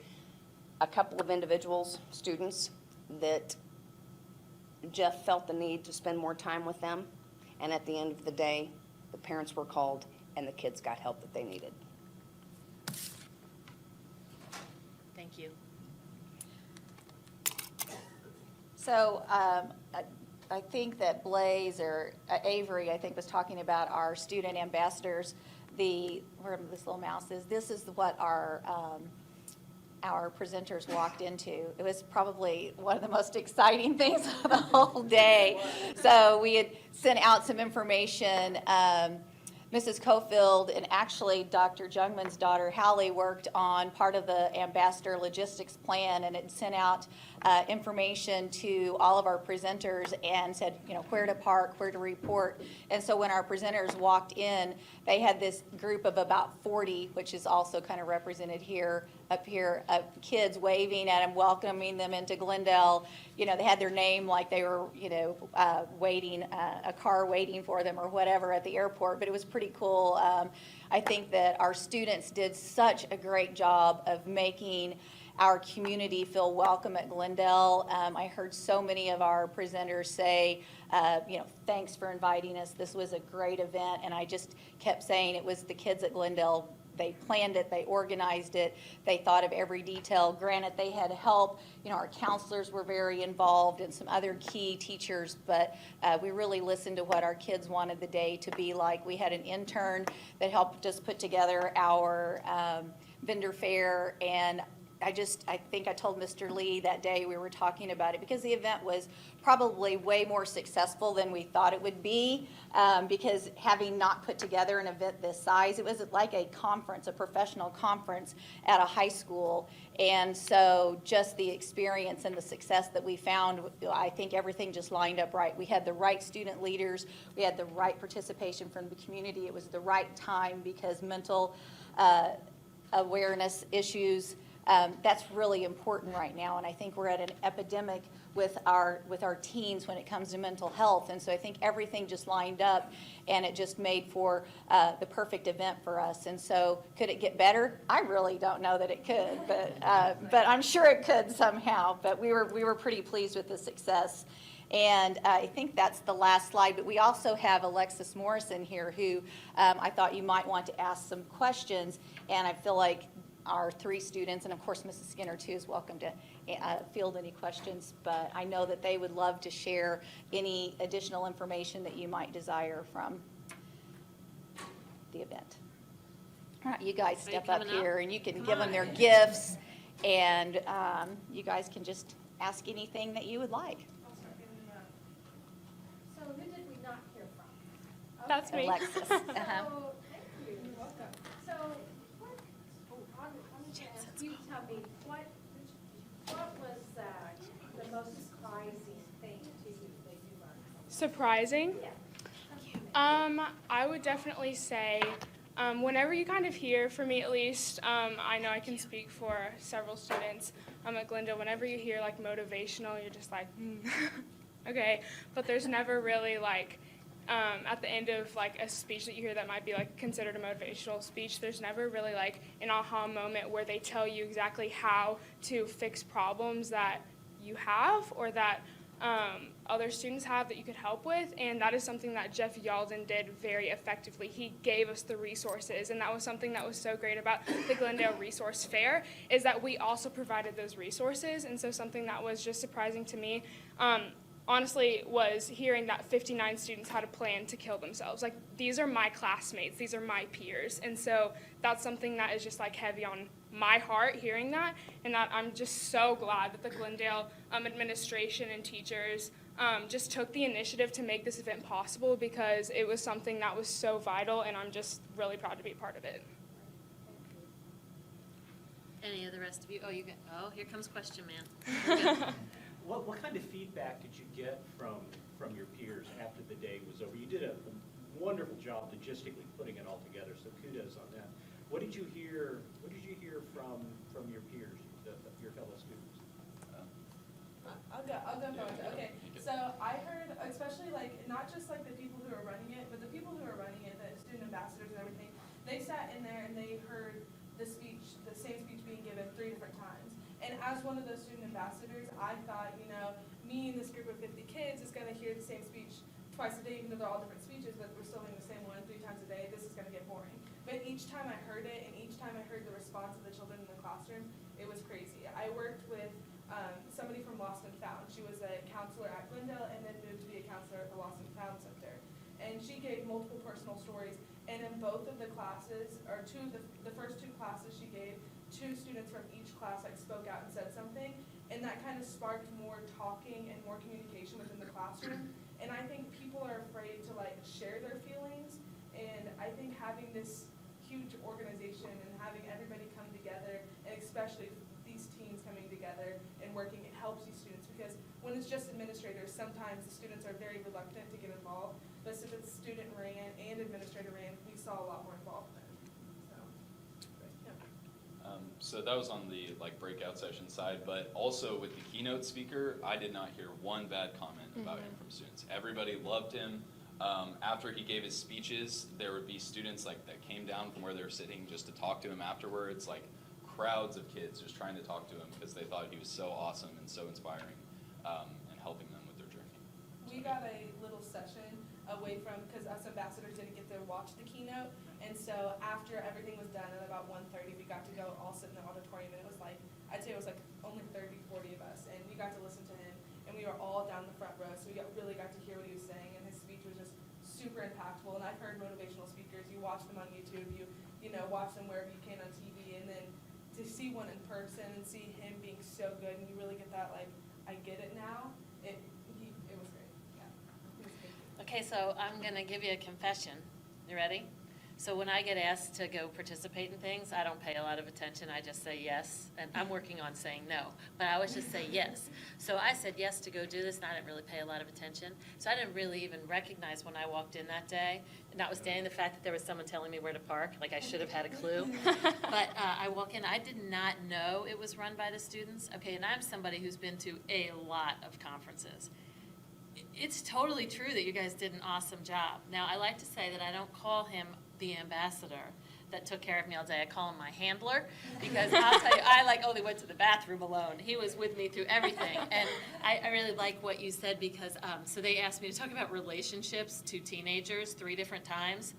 a couple of individuals, students, that Jeff felt the need to spend more time with them. And at the end of the day, the parents were called and the kids got help that they needed. Thank you. So I think that Blaze or Avery, I think, was talking about our student ambassadors. Where this little mouse is, this is what our presenters walked into. It was probably one of the most exciting things of the whole day. So we had sent out some information. Mrs. Cofield and actually Dr. Jungman's daughter, Hallie, worked on part of the ambassador logistics plan, and it sent out information to all of our presenters and said, where to park, where to report. And so when our presenters walked in, they had this group of about 40, which is also kind of represented up here, of kids waving at them, welcoming them into Glendale. They had their name like they were, waiting, a car waiting for them or whatever at the airport, but it was pretty cool. I think that our students did such a great job of making our community feel welcome at Glendale. I heard so many of our presenters say, thanks for inviting us. This was a great event. And I just kept saying it was the kids at Glendale. They planned it, they organized it, they thought of every detail. Granted, they had help. Our counselors were very involved and some other key teachers, but we really listened to what our kids wanted the day to be like. We had an intern that helped us put together our vendor fair, and I think I told Mr. Lee that day we were talking about it because the event was probably way more successful than we thought it would be, because having not put together an event this size, it was like a conference, a professional conference at a high school. And so just the experience and the success that we found, I think everything just lined up right. We had the right student leaders. We had the right participation from the community. It was the right time because mental awareness issues That's really important right now, and I think we're at an epidemic with our teens when it comes to mental health. And so I think everything just lined up, and it just made for the perfect event for us. And so could it get better? I really don't know that it could, but I'm sure it could somehow. But we were pretty pleased with the success. And I think that's the last slide, but we also have Alexis Morrison here, who I thought you might want to ask some questions. And I feel like our 3 students, and of course Mrs. Skinner too is welcome to field any questions, but I know that they would love to share any additional information that you might desire from the event. All right, you guys Are you step up coming up? here, and you can Come give them on. their gifts, and you guys can just ask anything that you would like. So who did we not hear from? That's me. Alexis. So, thank you. You're welcome. So, I'm going to ask you to tell me, what was the most surprising thing to you that you learned? Surprising? Yeah. I would definitely say, whenever you kind of hear, for me at least, I know I can speak for several students at Glendale, whenever you hear like motivational, you're just like, okay, but there's never really like, at the end of like a speech that you hear that might be like considered a motivational speech, there's never really like an aha moment where they tell you exactly how to fix problems that you have or that other students have that you could help with, and that is something that Jeff Yalden did very effectively. He gave us the resources, and that was something that was so great about the Glendale Resource Fair, is that we also provided those resources. And so something that was just surprising to me, honestly, was hearing that 59 students had a plan to kill themselves. Like, these are my classmates, these are my peers, and so that's something that is just like heavy on my heart hearing that, and that I'm just so glad that the Glendale administration and teachers just took the initiative to make this event possible, because it was something that was so vital, and I'm just really proud to be a part of it. Any of the rest of you? Oh, here comes Question Man. What kind of feedback did you get from your peers after the day was over? You did a wonderful job logistically putting it all together, so kudos on that. What did you hear from your peers, your fellow students? I'll go first. Okay, so I heard, especially like, not just like the people who are running it, but the people who are running it, the student ambassadors and everything, they sat in there and they heard the speech, the same speech being given 3 different times. And as one of those student ambassadors, I thought, me and this group of 50 kids is going to hear the same speech twice a day, even though they're all different speeches, but we're still hearing the same one 3 times a day. This is going to get boring. But each time I heard it, and each time I heard the response of the children in the classroom, it was crazy. I worked with somebody from Lost and Found. She was a counselor at Glendale and then moved to be a counselor at the Lost and Found Center. And she gave multiple personal stories. And in both of the classes, or the first 2 classes she gave, 2 students from each class spoke out and said something. And that kind of sparked more talking and more communication within the classroom. And I think people are afraid to share their feelings. And I think having this huge organization and having everybody come together, and especially these teams coming together and working, it helps these students, because when it's just administrators, sometimes the students are very reluctant to get involved. But if it's student ran and administrator ran, we saw a lot more involvement. So that was on the breakout session side, but also with the keynote speaker, I did not hear one bad comment about him from students. Everybody loved him. After he gave his speeches, there would be students that came down from where they were sitting just to talk to him afterwards, crowds of kids just trying to talk to him because they thought he was so awesome and so inspiring, and helping them with their journey. We got a little session away from, because us ambassadors didn't get to watch the keynote, and so after everything was done at about 1:30, we got to go all sit in the auditorium, and it was I'd say it was only 30, 40 of us, and we got to listen to him, and we were all down the front row, so we really got to hear what he was saying, and his speech was just super impactful. And I've heard motivational speakers, you watch them on YouTube, you watch them wherever you can on TV, and then to see one in person and see him being so good, and you really get that I get it now, it was great. Yeah. Okay, so I'm going to give you a confession. You ready? So when I get asked to go participate in things, I don't pay a lot of attention. I just say yes. And I'm working on saying no, but I always just say yes. So I said yes to go do this, and I didn't really pay a lot of attention. So I didn't really even recognize when I walked in that day, notwithstanding the fact that there was someone telling me where to park, like I should have had a clue. But I walk in, I did not know it was run by the students. Okay, and I'm somebody who's been to a lot of conferences. It's totally true that you guys did an awesome job. Now, I like to say that I don't call him the ambassador that took care of me all day. I call him my handler, because I'll tell you, I only went to the bathroom alone. He was with me through everything. And I really like what you said, because so they asked me to talk about relationships to teenagers 3 different times.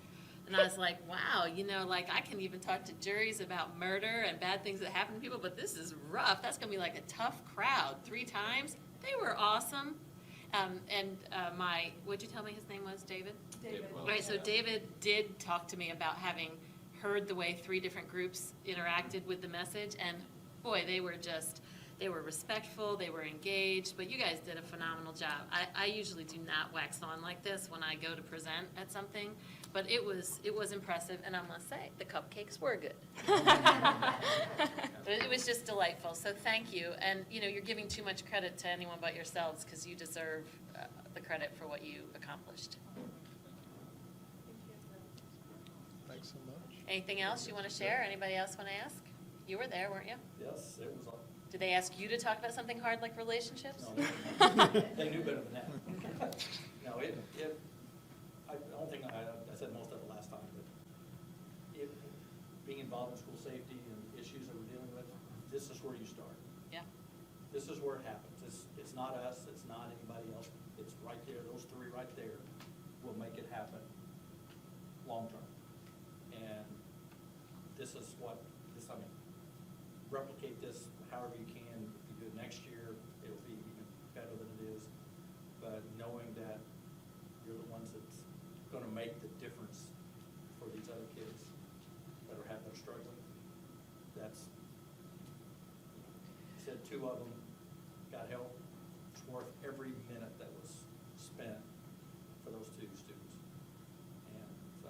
And I was like, wow, I can even talk to juries about murder and bad things that happen to people, but this is rough. That's going to be like a tough crowd 3 times. They were awesome. What'd you tell me his name was, David? David. Right, so David did talk to me about having heard the way 3 different groups interacted with the message, and boy, they were respectful, they were engaged, but you guys did a phenomenal job. I usually do not wax on like this when I go to present at something, but it was impressive, and I must say, the cupcakes were good. It was just delightful, so thank you. And, you're giving too much credit to anyone but yourselves, because you deserve the credit for what you accomplished. Thanks so much. Anything else you want to share? Anybody else want to ask? You were there, weren't you? Yes, it was all. Did they ask you to talk about something hard like relationships? No, they knew better than that. No, the only thing, I said most of it last time, but being involved in school safety and issues that we're dealing with, this is where you start. Yeah. This is where it happens. It's not us, it's not anybody else. It's right there, those 3 right there will make it happen long-term. And this is replicate this however you can. If you do it next year, it'll be even better than it is. But knowing that you're the ones that's gonna make the difference for these other kids that are struggling, that's, you said 2 of them got help. It's worth every minute that was spent for those 2 students. And so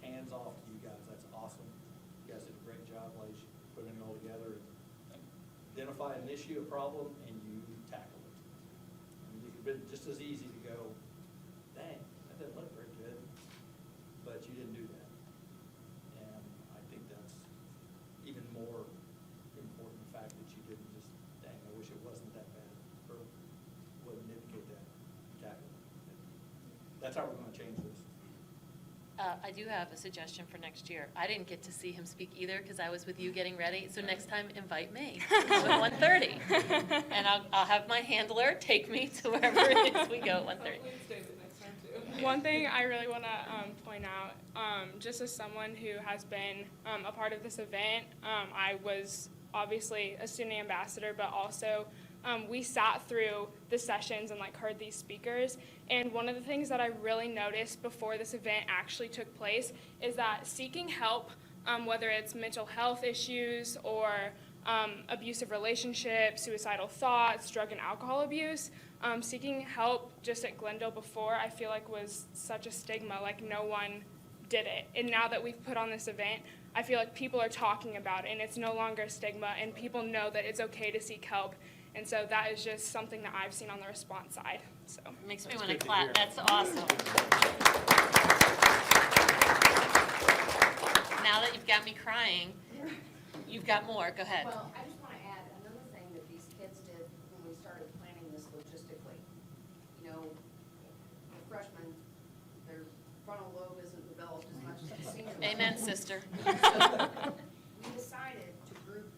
hands off to you guys. That's awesome. You guys did a great job, ladies, putting it all together. Identify an issue, a problem, and you tackle it. And it could be just as easy to go, dang, that didn't look very good, but you didn't do that. And I think that's even more important, the fact that you didn't just, dang, I wish it wasn't that bad, or wouldn't indicate that, tackle it. That's how we're gonna change this. I do have a suggestion for next year. I didn't get to see him speak either because I was with you getting ready. So next time, invite me at 1:30. And I'll have my handler take me to wherever it is we go at 1:30. One thing I really want to point out, just as someone who has been a part of this event, I was obviously a student ambassador, but also we sat through the sessions and heard these speakers. And one of the things that I really noticed before this event actually took place is that seeking help, whether it's mental health issues or abusive relationships, suicidal thoughts, drug and alcohol abuse, seeking help just at Glendale before, I feel like was such a stigma, no one did it. And now that we've put on this event, I feel like people are talking about it and it's no longer a stigma and people know that it's okay to seek help. And so that is just something that I've seen on the response side. So makes me want to clap. That's awesome. Now that you've got me crying, you've got more. Go ahead. Well, I just want to add another thing that these kids did when we started planning this logistically. The freshmen, their frontal lobe isn't developed as much as the senior. Amen, sister. We decided to group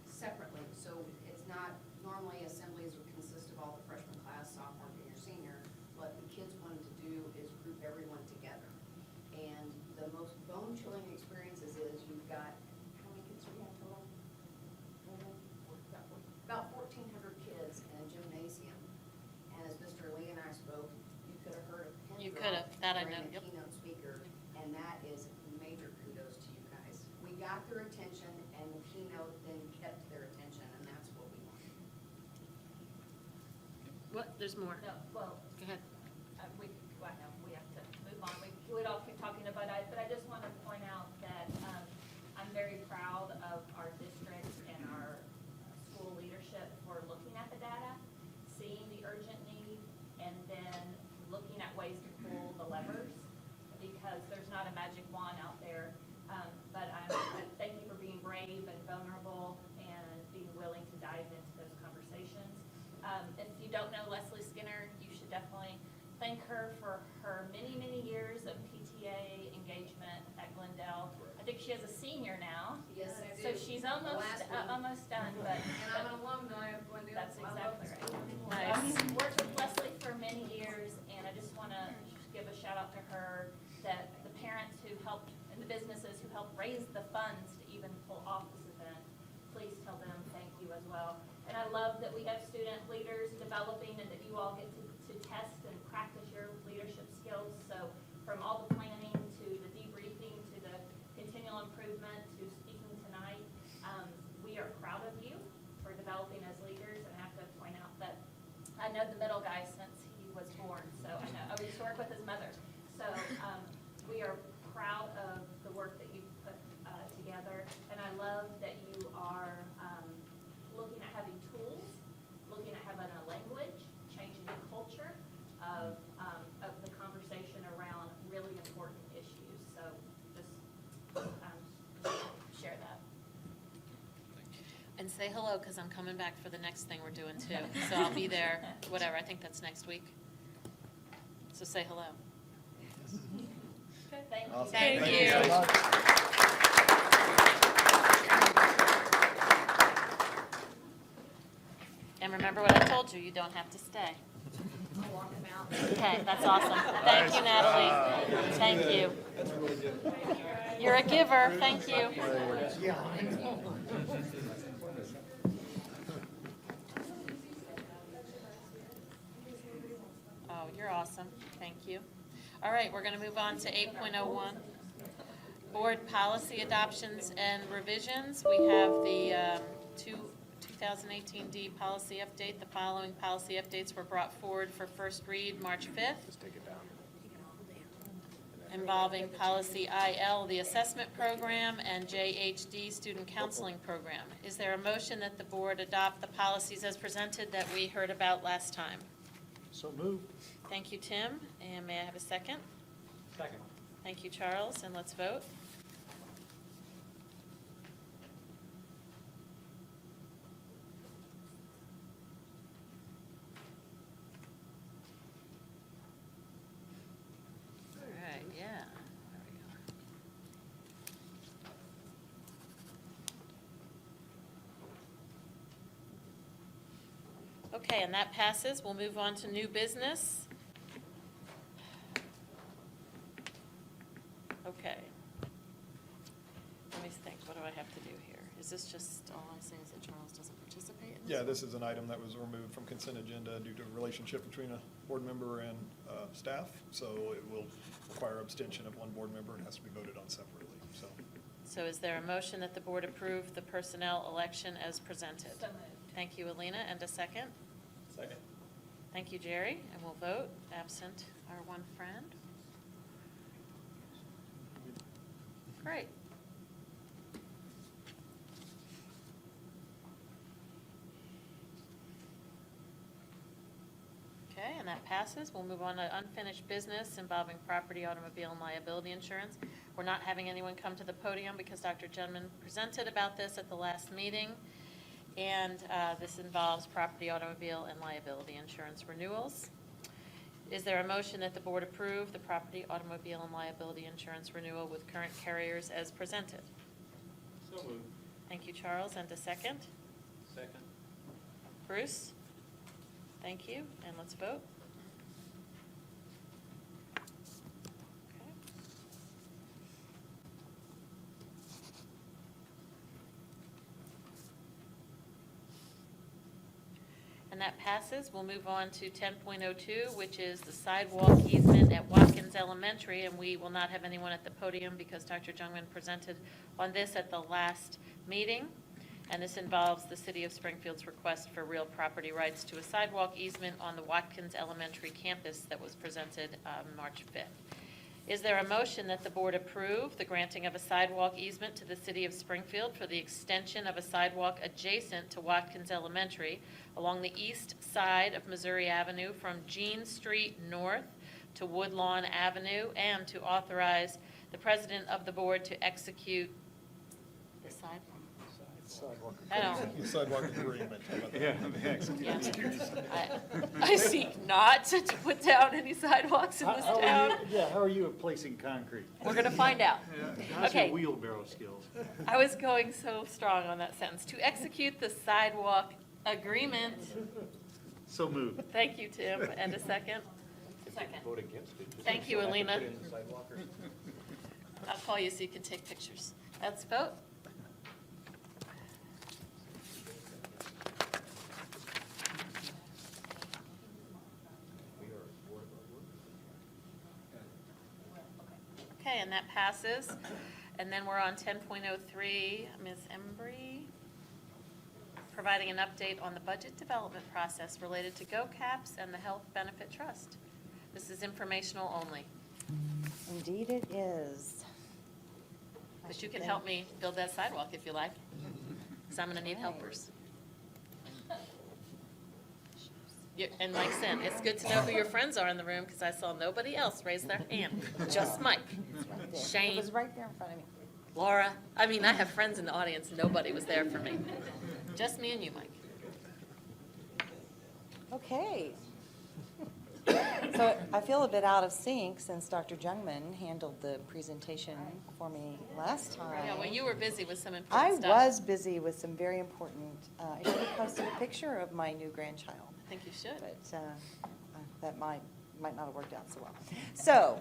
separately, so it's not normally assemblies would consist of all the freshman class, sophomore, junior, senior. What the kids wanted to do is group everyone together. And the most bone-chilling experiences is you've got, how many kids do we have total? About 1,400 kids in a gymnasium. And as Mr. Lee and I spoke, you could have heard a pin You drop could have. That I during know. the Yep. keynote speaker, and that is major kudos to you guys. We got their attention, and the keynote then kept their attention, and that's what we wanted. What? There's more. No, well, Go ahead. we have talking about it, but I just want to point out that I'm very proud of our district and our school leadership for looking at the data, seeing the urgent need, and then looking at ways to pull the levers, because there's not a magic wand out there. But I thank you for being brave and vulnerable and being willing to dive into those conversations. If you don't know Leslie Skinner, you should definitely thank her for her many, many years of PTA engagement at Glendale. I think she is a senior now. Yes, I So do. she's The almost last one. almost done, but. And I'm an alumni of Glendale. That's I exactly love right. this school. Nice. Worked with Leslie for many years, and I just want to give a shout out to her that the parents who helped and the businesses who helped raise the funds to even pull off this event, please tell them thank you as well. And I love that we have student leaders developing and that you all get to test and practice your leadership skills. So from all the planning to the debriefing to the continual improvement to speaking tonight, we are proud of you for developing as leaders. And I have to point out that I know the middle guy since he was born, so I know I used to work with his mother. So we are proud of the work that you've put together, and I love that you are looking at having tools, looking at having a language, changing the culture of the conversation around really important issues. So just share that. And say hello, because I'm coming back for the next thing we're doing too. So I'll be there, whatever, I think that's next week. So say hello. Okay, thank you. Awesome. Thank Thank you you. so much. And remember what I told you, you don't have to stay. I'll walk him out. Okay, that's awesome. Thank you, Natalie. Thank you. You're a giver, thank you. Oh, you're awesome, thank you. All right, we're gonna move on to 8.01. Board policy adoptions and revisions. We have the 2018D policy update. The following policy updates were brought forward for first read March 5th. Just take it down. Involving policy IL, the assessment program, and JHD, student counseling program. Is there a motion that the board adopt the policies as presented that we heard about last time? So moved. Thank you, Tim. And may I have a second? Second. Thank you, Charles, and let's vote. All right, yeah. There we go. Okay, and that passes. We'll move on to new business. Okay. Let me think, what do I have to do here? Is this just, all I'm saying is that Charles doesn't participate in this? Yeah, this is an item that was removed from consent agenda due to a relationship between a board member and staff. So it will require abstention of one board member and has to be voted on separately, so. So is there a motion that the board approve the personnel election as presented? So moved. Thank you, Alina, and a second? Second. Thank you, Jerry, and we'll vote, absent our one friend. Great. Okay, and that passes. We'll move on to unfinished business involving property, automobile, and liability insurance. We're not having anyone come to the podium because Dr. Junman presented about this at the last meeting. And this involves property, automobile, and liability insurance renewals. Is there a motion that the board approve the property, automobile, and liability insurance renewal with current carriers as presented? So moved. Thank you, Charles, and a second. Second. Bruce? Thank you, and let's vote. Okay. And that passes. We'll move on to 10.02, which is the sidewalk easement at Watkins Elementary, and we will not have anyone at the podium because Dr. Jungman presented on this at the last meeting. And this involves the City of Springfield's request for real property rights to a sidewalk easement on the Watkins Elementary campus that was presented March 5th. Is there a motion that the board approve the granting of a sidewalk easement to the city of Springfield for the extension of a sidewalk adjacent to Watkins Elementary along the east side of Missouri Avenue from Jean Street North to Woodlawn Avenue, and to authorize the president of the board to execute the sidewalk? I don't. The sidewalk agreement. How about that? Yeah. I seek not to put down any sidewalks in this town. How are you at placing concrete? We're gonna find out. How's Okay. your wheelbarrow skills? I was going so strong on that sentence. To execute the sidewalk agreement. So moved. Thank you, Tim. And a second? Second. Vote against it. Thank you, So I can Alina. put in the sidewalk or- I'll call you so you can take pictures. Let's vote. Okay, and that passes. And then we're on 10.03, Ms. Embry, providing an update on the budget development process related to GoCaps and the Health Benefit Trust. This is informational only, Indeed it is. but you can help me build that sidewalk if you like, because I'm going to need helpers. And Mike said, it's good to know who your friends are in the room, because I saw nobody else raise their hand, just Mike. It Shane, was right there in front of me. Laura, I mean, I have friends in the audience, nobody was there for me. Just me and you, Mike. Okay. So I feel a bit out of sync since Dr. Jungman handled the presentation for me last time. Yeah, well, you were busy with some I important stuff. was busy with some very important, I should have posted a picture of my new grandchild. I think you should. But that might not have worked out so well. So,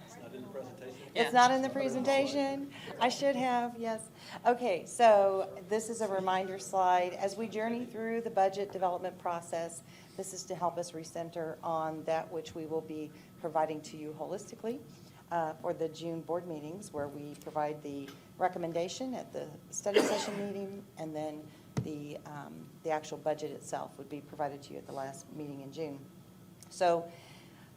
It's not in the presentation? it's not in the presentation? I should have, yes. Okay, so this is a reminder slide. As we journey through the budget development process, this is to help us recenter on that which we will be providing to you holistically for the June board meetings, where we provide the recommendation at the study session meeting, and then the actual budget itself would be provided to you at the last meeting in June. So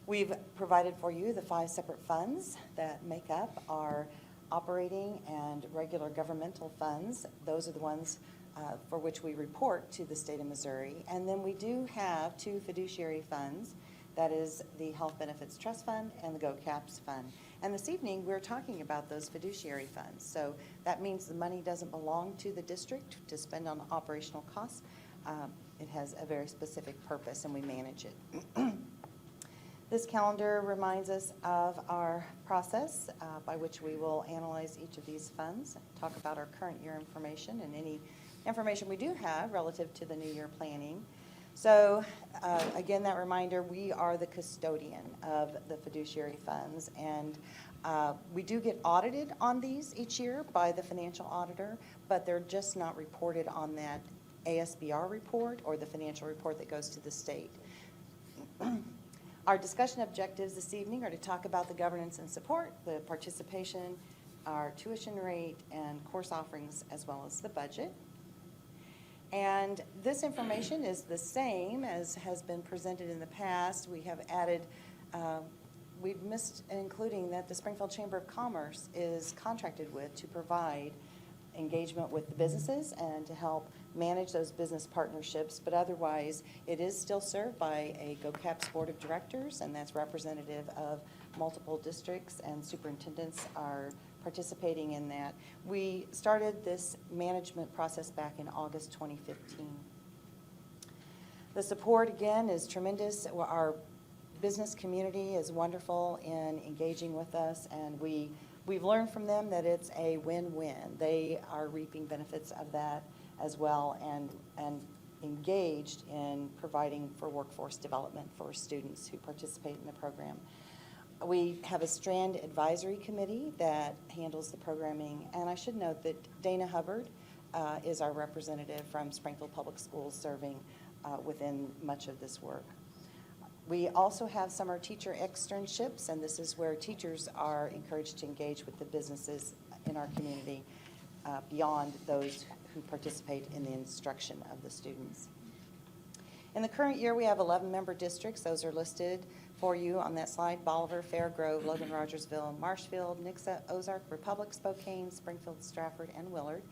we've provided for you the 5 separate funds that make up our operating and regular governmental funds. Those are the ones for which we report to the state of Missouri. And then we do have 2 fiduciary funds. That is the Health Benefits Trust Fund and the GoCaps Fund. And this evening, we're talking about those fiduciary funds. So that means the money doesn't belong to the district to spend on operational costs. It has a very specific purpose, and we manage it. This calendar reminds us of our process by which we will analyze each of these funds, talk about our current year information and any information we do have relative to the new year planning. So again, that reminder, we are the custodian of the fiduciary funds, and we do get audited on these each year by the financial auditor, but they're just not reported on that ASBR report or the financial report that goes to the state. Our discussion objectives this evening are to talk about the governance and support, the participation, our tuition rate, and course offerings, as well as the budget. And this information is the same as has been presented in the past. We have added, we've missed including that the Springfield Chamber of Commerce is contracted with to provide engagement with the businesses and to help manage those business partnerships, but otherwise it is still served by a GoCaps Board of Directors, and that's representative of multiple districts, and superintendents are participating in that. We started this management process back in August 2015. The support, again, is tremendous. Our business community is wonderful in engaging with us, and we've learned from them that it's a win-win. They are reaping benefits of that as well, and engaged in providing for workforce development for students who participate in the program. We have a Strand Advisory Committee that handles the programming, and I should note that Dana Hubbard is our representative from Springfield Public Schools serving within much of this work. We also have summer teacher externships, and this is where teachers are encouraged to engage with the businesses in our community beyond those who participate in the instruction of the students. In the current year, we have 11 member districts. Those are listed for you on that slide: Bolivar, Fairgrove, Logan, Rogersville, Marshfield, Nixa, Ozark, Republic, Spokane, Springfield, Stratford, and Willard.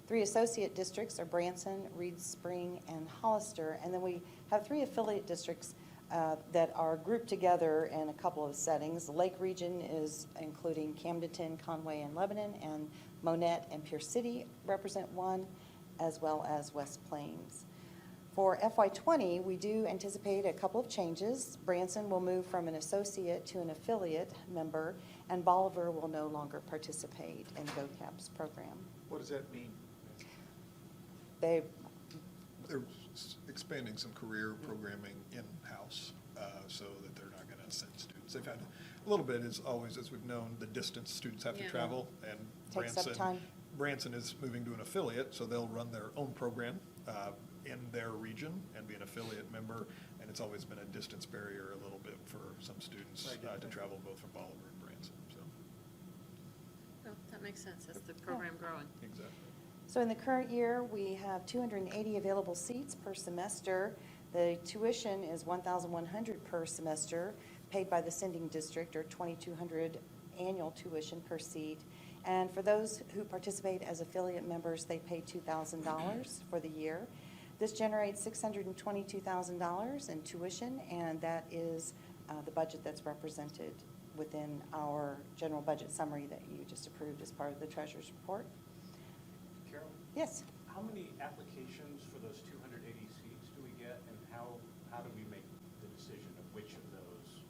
3 associate districts are Branson, Reed Spring, and Hollister. And then we have 3 affiliate districts that are grouped together in a couple of settings. The Lake Region is including Camdenton, Conway, and Lebanon, and Monette and Pierce City represent one, as well as West Plains. For FY20, we do anticipate a couple of changes. Branson will move from an associate to an affiliate member, and Bolivar will no longer participate in the GoCaps program. What does that mean? They're expanding some career programming in-house so that they're not going to send students. They've had a little bit, as always, as we've known, the distance students have to travel, and Takes up time. Branson is moving to an affiliate, so they'll run their own program in their region and be an affiliate member, and it's always been a distance barrier a little bit for some students to travel both from Bolivar and Branson. So. Well, that makes sense. That's the program growing. Exactly. So in the current year, we have 280 available seats per semester. The tuition is $1,100 per semester, paid by the sending district, or $2,200 annual tuition per seat. And for those who participate as affiliate members, they pay $2,000 for the year. This generates $622,000 in tuition, and that is the budget that's represented within our general budget summary that you just approved as part of the treasurer's report. Carol? Yes. How many applications for those 280 seats do we get, and how do we make the decision of which of those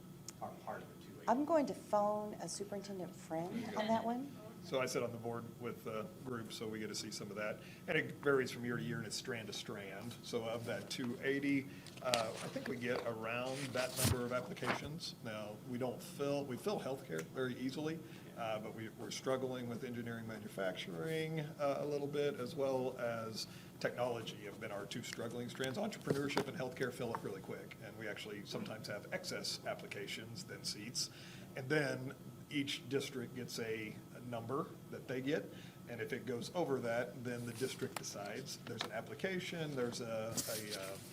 are part of the 280? I'm going to phone a superintendent friend on that one. So I sit on the board with the group, so we get to see some of that. And it varies from year to year, and it's strand to strand. So of that 280, I think we get around that number of applications. Now, we fill healthcare very easily, but we're struggling with engineering manufacturing a little bit, as well as technology have been our 2 struggling strands. Entrepreneurship and healthcare fill up really quick, and we actually sometimes have excess applications than seats. And then each district gets a number that they get, and if it goes over that, then the district decides. There's an application, there's a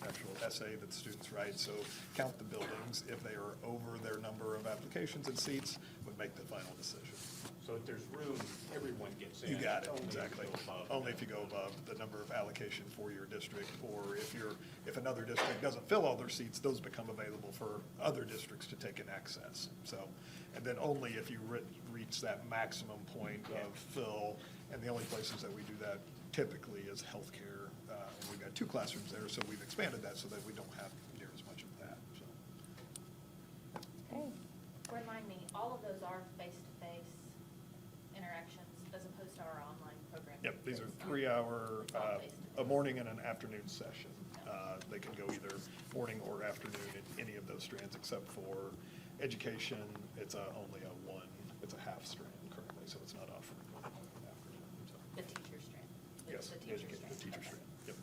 actual essay that students write, so count the buildings. If they are over their number of applications and seats, would make the final decision. So if there's room, everyone gets in. You got it, Only if you exactly. go above Only if you go above the number of allocation for your district, or if another district doesn't fill all their seats, those become available for other districts to take in access. So, and then only if you reach that maximum point of fill, and the only places that we do that typically is healthcare. And we've got 2 classrooms there, so we've expanded that so that we don't have near as much of that, so. Okay. Remind me, all of those are face-to-face interactions as opposed to our online program? Yep, these are 3-hour, a morning and an afternoon session. They can go either morning or afternoon in any of those strands, except for education. It's only it's a half strand currently, so it's not offered afternoon. So. The teacher strand. Yes, The teacher strand. the teacher strand, yep.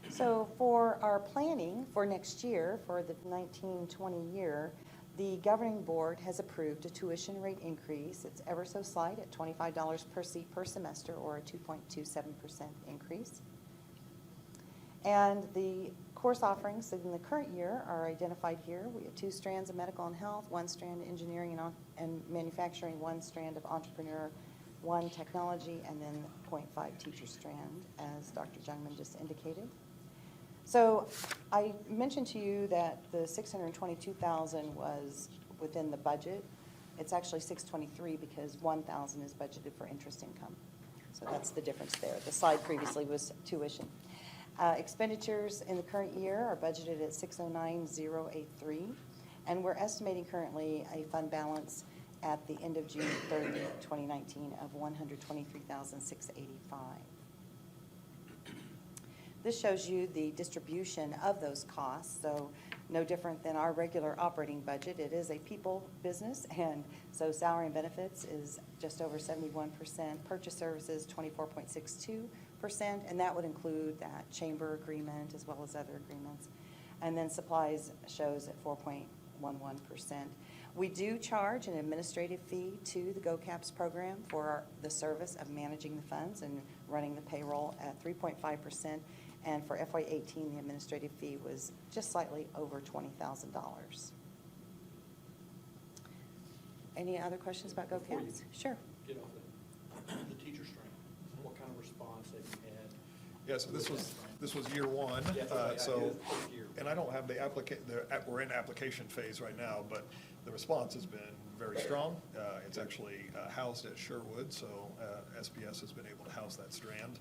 So for our planning for next year, for the 19-20 year, the governing board has approved a tuition rate increase. It's ever so slight at $25 per seat per semester, or a 2.27% increase. And the course offerings in the current year are identified here. We have 2 strands of medical and health, 1 strand engineering and manufacturing, 1 strand of entrepreneur, 1 technology, and then 0.5 teacher strand, as Dr. Jungman just indicated. So I mentioned to you that the $622,000 was within the budget. It's actually $623,000 because $1,000 is budgeted for interest income. So that's the difference there. The slide previously was tuition. Expenditures in the current year are budgeted at $609,083, and we're estimating currently a fund balance at the end of June 30, 2019 of $123,685. This shows you the distribution of those costs, so no different than our regular operating budget. It is a people business, and so salary and benefits is just over 71%, purchase services 24.62%, and that would include that chamber agreement as well as other agreements. And then supplies shows at 4.11%. We do charge an administrative fee to the GoCaps program for the service of managing the funds and running the payroll at 3.5%. And for FY18, the administrative fee was just slightly over $20,000. Any other questions about Before you GoCaps? Sure. Get off the teacher strand. What kind of response have you had? Yeah, so this was year one, Yeah, right, so, yeah, first year. and I don't have we're in application phase right now, but the response has been very strong. It's actually housed at Sherwood, so SPS has been able to house that strand.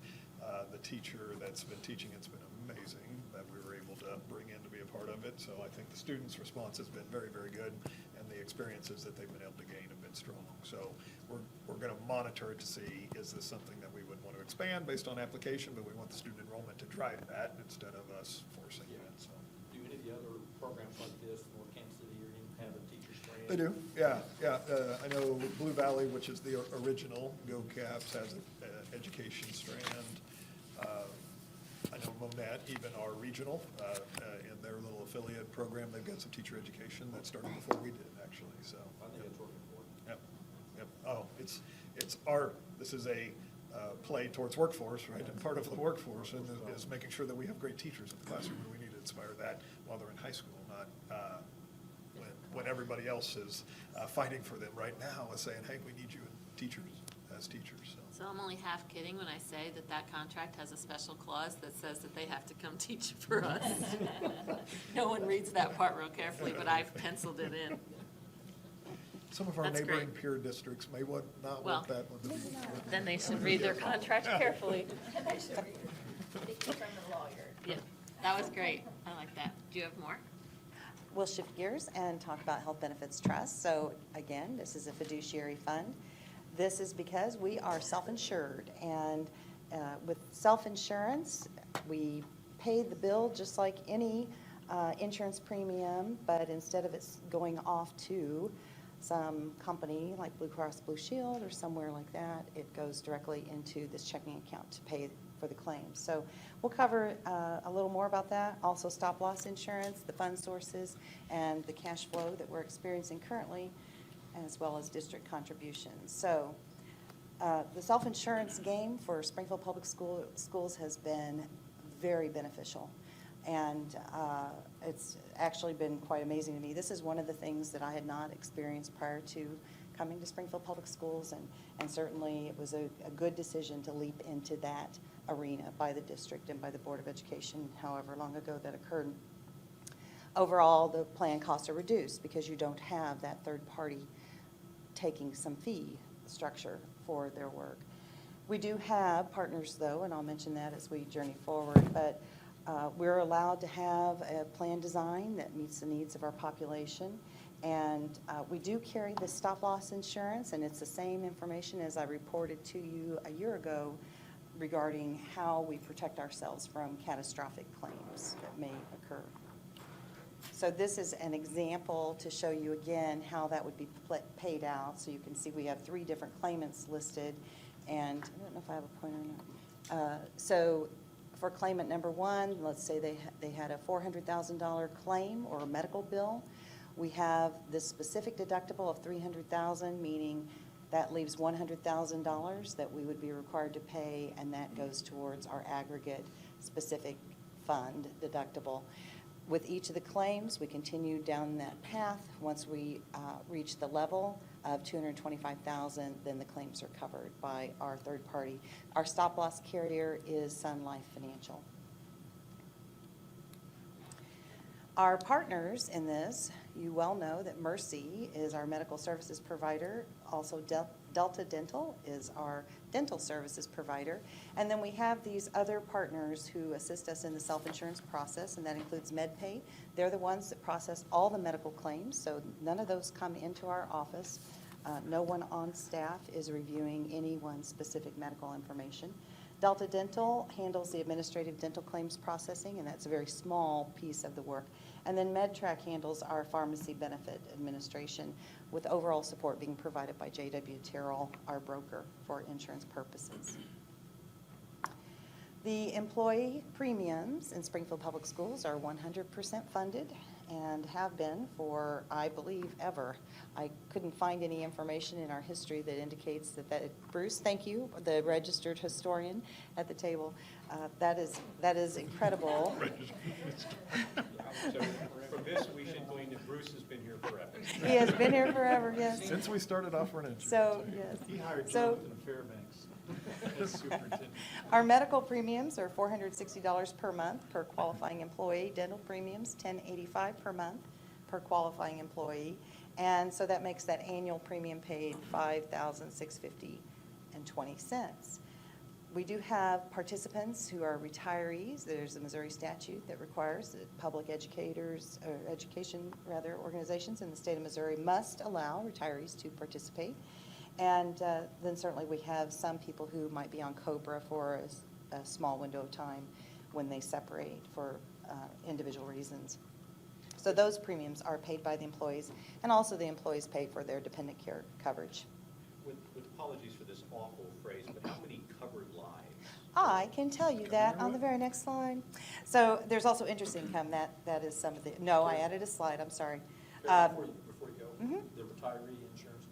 The teacher that's been teaching, it's been amazing that we were able to bring in to be a part of it. So I think the students' response has been very, very good, and the experiences that they've been able to gain have been strong. So we're going to monitor to see, is this something that we would want to expand based on application, but we want the student enrollment to drive that instead of us forcing it. So. Do any of the other programs like this, North Kansas City, or anything, have a teacher strand? They do, yeah. I know Blue Valley, which is the original GoCaps, has an education strand. I know Monette, even our regional, in their little affiliate program, they've got some teacher education that started before we did, actually, so. I think it's working for it. Yep. Oh, this is a play towards workforce, right? And part of the workforce is making sure that we have great teachers in the classroom, and we need to inspire that while they're in high school, not when everybody else is fighting for them right now, is saying, hey, we need you as teachers, so. So I'm only half kidding when I say that that contract has a special clause that says that they have to come teach for us. No one reads that part real carefully, but I've penciled it in. Some of our That's neighboring great. peer districts may not Well, want that one to be. Then they should read their contract carefully. Yeah, that was great. I like that. Do you have more? We'll shift gears and talk about Health Benefits Trust. So again, this is a fiduciary fund. This is because we are self-insured, and with self-insurance, we pay the bill just like any insurance premium, but instead of it going off to some company like Blue Cross Blue Shield or somewhere like that, it goes directly into this checking account to pay for the claims. So we'll cover a little more about that. Also stop-loss insurance, the fund sources, and the cash flow that we're experiencing currently, as well as district contributions. So the self-insurance game for Springfield Public Schools has been very beneficial. And it's actually been quite amazing to me. This is one of the things that I had not experienced prior to coming to Springfield Public Schools, and certainly it was a good decision to leap into that arena by the district and by the Board of Education, however long ago that occurred. Overall, the plan costs are reduced because you don't have that third party taking some fee structure for their work. We do have partners, though, and I'll mention that as we journey forward, but we're allowed to have a plan design that meets the needs of our population. And we do carry the stop-loss insurance, and it's the same information as I reported to you a year ago regarding how we protect ourselves from catastrophic claims that may occur. So this is an example to show you again how that would be paid out. So you can see we have 3 different claimants listed, and I don't know if I have a pointer or not. So for claimant number 1, let's say they had a $400,000 claim or a medical bill. We have this specific deductible of $300,000, meaning that leaves $100,000 that we would be required to pay, and that goes towards our aggregate specific fund deductible. With each of the claims, we continue down that path. Once we reach the level of $225,000, then the claims are covered by our third party. Our stop-loss carrier is Sun Life Financial. Our partners in this, you well know that Mercy is our medical services provider. Also, Delta Dental is our dental services provider. And then we have these other partners who assist us in the self-insurance process, and that includes MedPay. They're the ones that process all the medical claims, so none of those come into our office. No one on staff is reviewing anyone's specific medical information. Delta Dental handles the administrative dental claims processing, and that's a very small piece of the work. And then MedTrack handles our pharmacy benefit administration, with overall support being provided by J.W. Terrell, our broker for insurance purposes. The employee premiums in Springfield Public Schools are 100% funded, and have been for, I believe, ever. I couldn't find any information in our history that indicates that Bruce, thank you, the registered historian at the table. That is incredible. So from this, we should glean that Bruce has been here forever. He has been here forever, yes. Since we started offering insurance. So, yes. He hired So- Jonathan Fairbanks as superintendent. Our medical premiums are $460 per month per qualifying employee. Dental premiums, $1085 per month per qualifying employee. And so that makes that annual premium paid $5,650.20. We do have participants who are retirees. There's a Missouri statute that requires that public educators, or education rather, organizations in the state of Missouri must allow retirees to participate. And then certainly we have some people who might be on COBRA for a small window of time when they separate for individual reasons. So those premiums are paid by the employees, and also the employees pay for their dependent care coverage. With apologies for this awful phrase, but how many covered lives? I can tell you that on the very next slide. So there's also interest income. That is some of the, no, I added a slide, I'm sorry. Before you go, Mhm. the retiree insurance,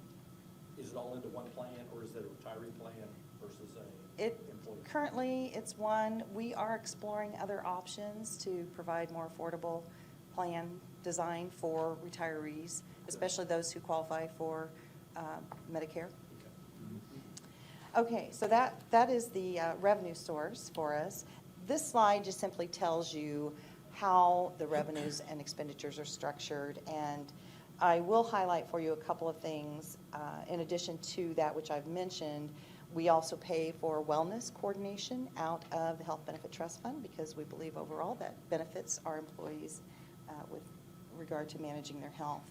is it all into one plan, or is it a retiree plan versus a employee? Currently, it's one. We are exploring other options to provide more affordable plan design for retirees, especially those who qualify for Medicare. Okay, so that is the revenue source for us. This slide just simply tells you how the revenues and expenditures are structured, and I will highlight for you a couple of things. In addition to that which I've mentioned, we also pay for wellness coordination out of the Health Benefit Trust Fund because we believe overall that benefits our employees with regard to managing their health.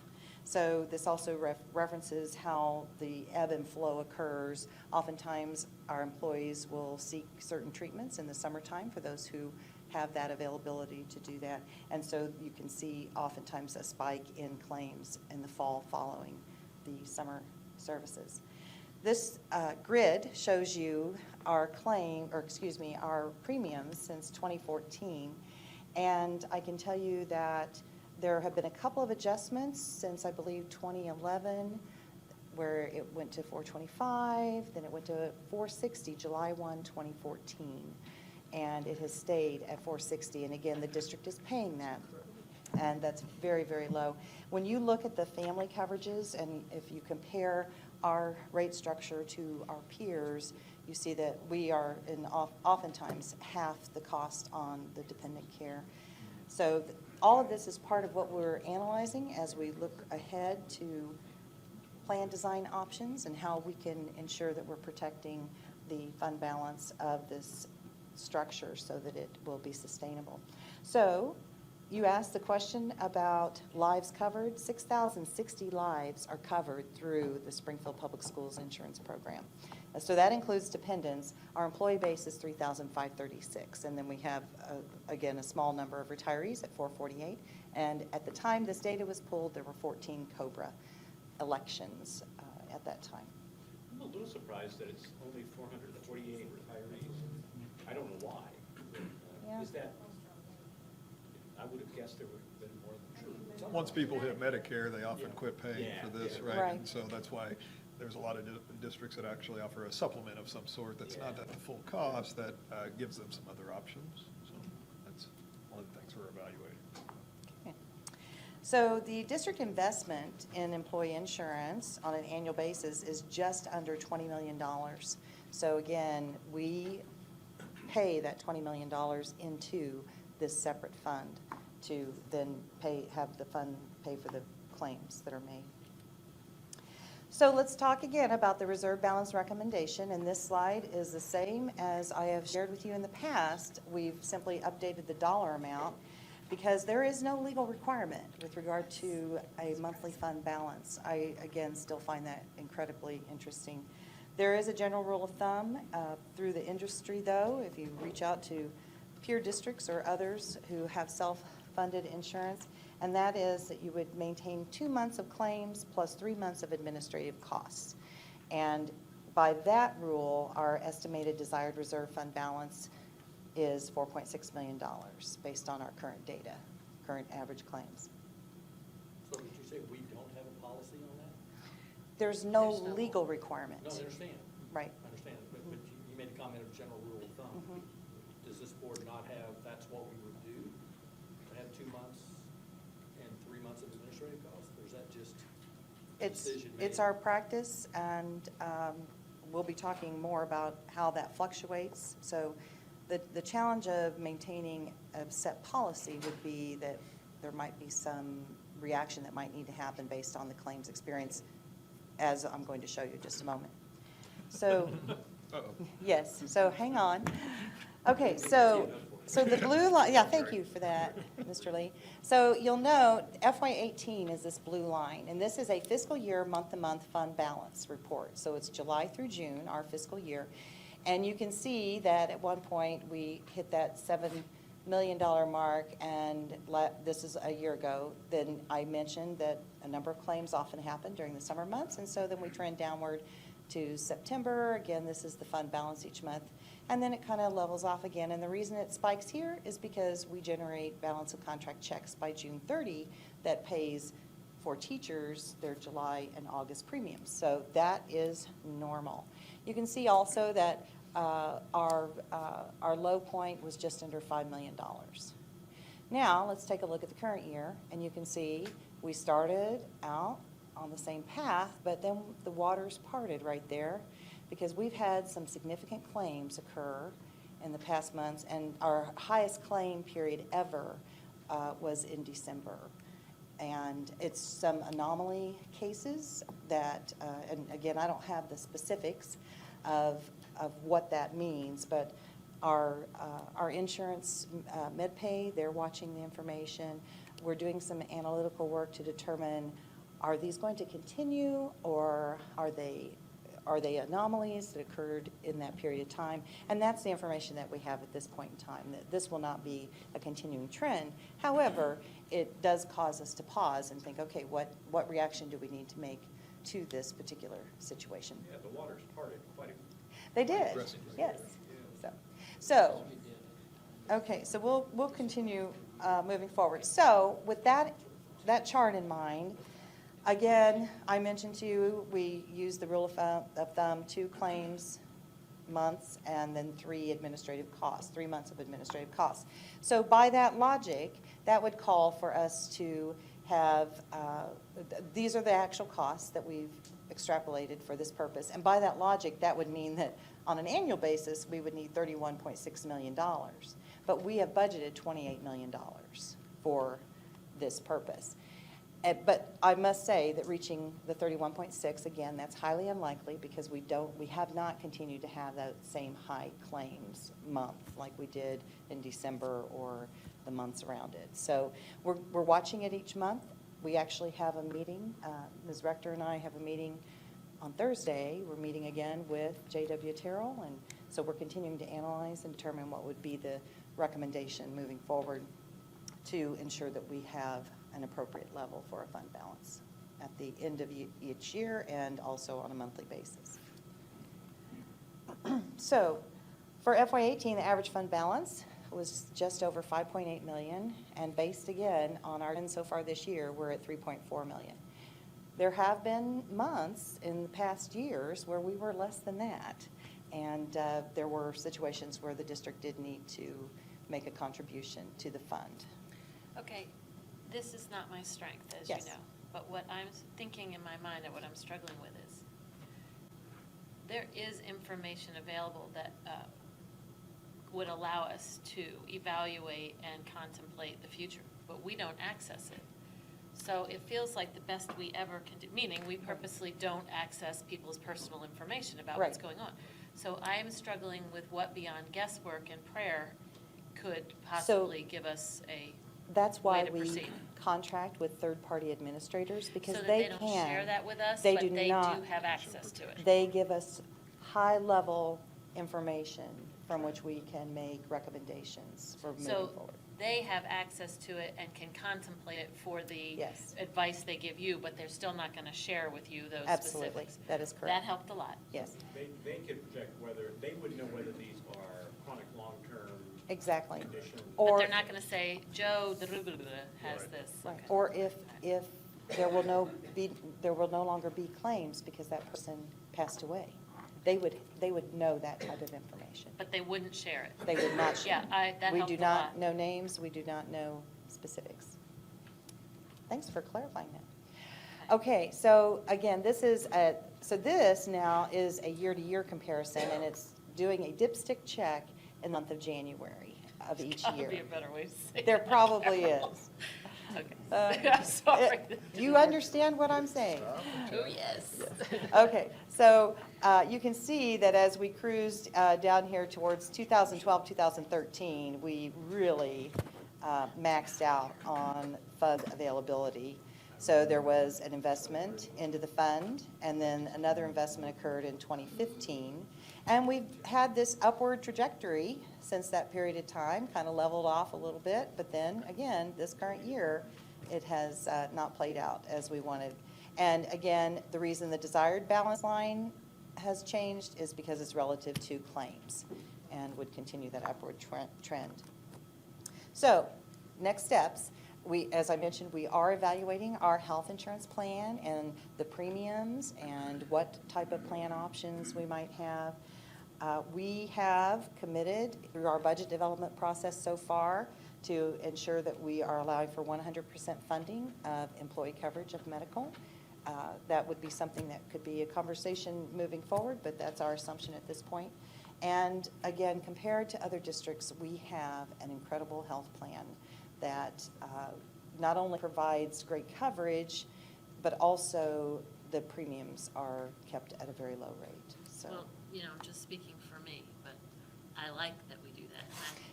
So this also references how the ebb and flow occurs. Oftentimes, our employees will seek certain treatments in the summertime for those who have that availability to do that. And so you can see oftentimes a spike in claims in the fall following the summer services. This grid shows you our our premiums since 2014. And I can tell you that there have been a couple of adjustments since, I believe, 2011, where it went to 425, then it went to 460, July 1, 2014. And it has stayed at 460. And again, the district is paying that. And that's very, very low. When you look at the family coverages, and if you compare our rate structure to our peers, you see that we are oftentimes half the cost on the dependent care. So all of this is part of what we're analyzing as we look ahead to plan design options and how we can ensure that we're protecting the fund balance of this structure so that it will be sustainable. So you asked the question about lives covered. 6,060 lives are covered through the Springfield Public Schools insurance program. So that includes dependents. Our employee base is 3,536. And then we have, again, a small number of retirees at 448. And at the time this data was pulled, there were 14 COBRA elections at that time. I'm a little surprised that it's only 448 retirees. I don't know why. Yeah. Is that, I would have guessed there would have been more than true. Once people hit Medicare, they often quit paying Yeah, for this, yeah. right? Right. And so that's why there's a lot of districts that actually offer a supplement of some sort that's not at the full cost, that gives them some other options. So that's one of the things we're evaluating. Okay. So the district investment in employee insurance on an annual basis is just under $20 million. So again, we pay that $20 million into this separate fund to then have the fund pay for the claims that are made. So let's talk again about the reserve balance recommendation, and this slide is the same as I have shared with you in the past. We've simply updated the dollar amount because there is no legal requirement with regard to a monthly fund balance. I, again, still find that incredibly interesting. There is a general rule of thumb through the industry, though, if you reach out to peer districts or others who have self-funded insurance, and that is that you would maintain 2 months of claims plus 3 months of administrative costs. And by that rule, our estimated desired reserve fund balance is $4.6 million based on our current data, current average claims. say we don't have a policy on that? There's no legal requirement. No, I understand. Right. I understand, but you made a comment of general rule of thumb. Mhm. Does this board not have, that's what we would do? To have 2 months and 3 months of administrative costs, or is that just a decision made? It's our practice, and we'll be talking more about how that fluctuates. So the challenge of maintaining a set policy would be that there might be some reaction that might need to happen based on the claims experience, as I'm going to show you in just a moment. So, yes, so hang on. Okay, so the blue line, yeah, thank you for that, Mr. Lee. So you'll note FY18 is this blue line, and this is a fiscal year month-to-month fund balance report. So it's July through June, our fiscal year. And you can see that at one point we hit that $7 million mark, and this is a year ago. Then I mentioned that a number of claims often happen during the summer months, and so then we trend downward to September. Again, this is the fund balance each month. And then it kind of levels off again. And the reason it spikes here is because we generate balance of contract checks by June 30 that pays for teachers their July and August premiums. So that is normal. You can see also that our low point was just under $5 million. Now, let's take a look at the current year, and you can see we started out on the same path, but then the waters parted right there because we've had some significant claims occur in the past months, and our highest claim period ever was in December. And it's some anomaly cases that, and again, I don't have the specifics of what that means, but our insurance MedPay, they're watching the information. We're doing some analytical work to determine, are these going to continue, or are they anomalies that occurred in that period of time? And that's the information that we have at this point in time, that this will not be a continuing trend. However, it does cause us to pause and think, okay, what reaction do we need to make to this particular situation? Yeah, the waters parted quite They did, aggressively. yes. So, okay, so we'll continue moving forward. So with that chart in mind, again, I mentioned to you, we use the rule of thumb, 2 claims months and then 3 administrative costs, 3 months of administrative costs. So by that logic, that would call for us to have, these are the actual costs that we've extrapolated for this purpose. And by that logic, that would mean that on an annual basis, we would need $31.6 million. But we have budgeted $28 million for this purpose. But I must say that reaching the 31.6, again, that's highly unlikely because we have not continued to have that same high claims month like we did in December or the months around it. So we're watching it each month. We actually have a meeting. Ms. Rector and I have a meeting on Thursday. We're meeting again with J.W. Terrell, and so we're continuing to analyze and determine what would be the recommendation moving forward to ensure that we have an appropriate level for a fund balance at the end of each year and also on a monthly basis. So for FY18, the average fund balance was just over 5.8 million, and based again on our end so far this year, we're at 3.4 million. There have been months in the past years where we were less than that, and there were situations where the district did need to make a contribution to the fund. Okay, this is not my strength, as Yes. you know, but what I'm thinking in my mind and what I'm struggling with is there is information available that would allow us to evaluate and contemplate the future, but we don't access it. So it feels like the best we ever can do, meaning we purposely don't access people's personal information about what's Right. going on. So I'm struggling with what beyond guesswork and prayer could possibly give us a That's why way to we proceed. contract with third-party administrators, because So that they they don't can. share that with us, They but do they not. do have access to it. They give us high-level information from which we can make recommendations for moving So forward. they have access to it and can contemplate it for the Yes. advice they give you, but they're still not going to share with you those Absolutely. specifics. That is correct. That helped a lot. Yes, They could project whether, they would know whether these are chronic long-term exactly. conditions. But Or, they're not going to say, Joe has Right. this. right. Okay. Or if there will no longer be claims because that person passed away. They would know that type of information. But they wouldn't share it. They would not share. Yeah, that We helped do a not lot. know names, we do not know specifics. Thanks for clarifying that. Okay, so again, this now is a year-to-year comparison, and it's doing a dipstick check in the month of January of each year. Gotta be a better way to say There that. probably is. Okay. I'm sorry. Do you understand what I'm saying? Oh, yes. Okay, so you can see that as we cruised down here towards 2012, 2013, we really maxed out on fund availability. So there was an investment into the fund, and then another investment occurred in 2015. And we've had this upward trajectory since that period of time, kind of leveled off a little bit, but then again, this current year, it has not played out as we wanted. And again, the reason the desired balance line has changed is because it's relative to claims and would continue that upward trend. So, next steps. As I mentioned, we are evaluating our health insurance plan and the premiums and what type of plan options we might have. We have committed through our budget development process so far to ensure that we are allowing for 100% funding of employee coverage of medical. That would be something that could be a conversation moving forward, but that's our assumption at this point. And again, compared to other districts, we have an incredible health plan that not only provides great coverage, but also the premiums are kept at a very low rate. So, Well, I'm just speaking for me, but I like that we do that.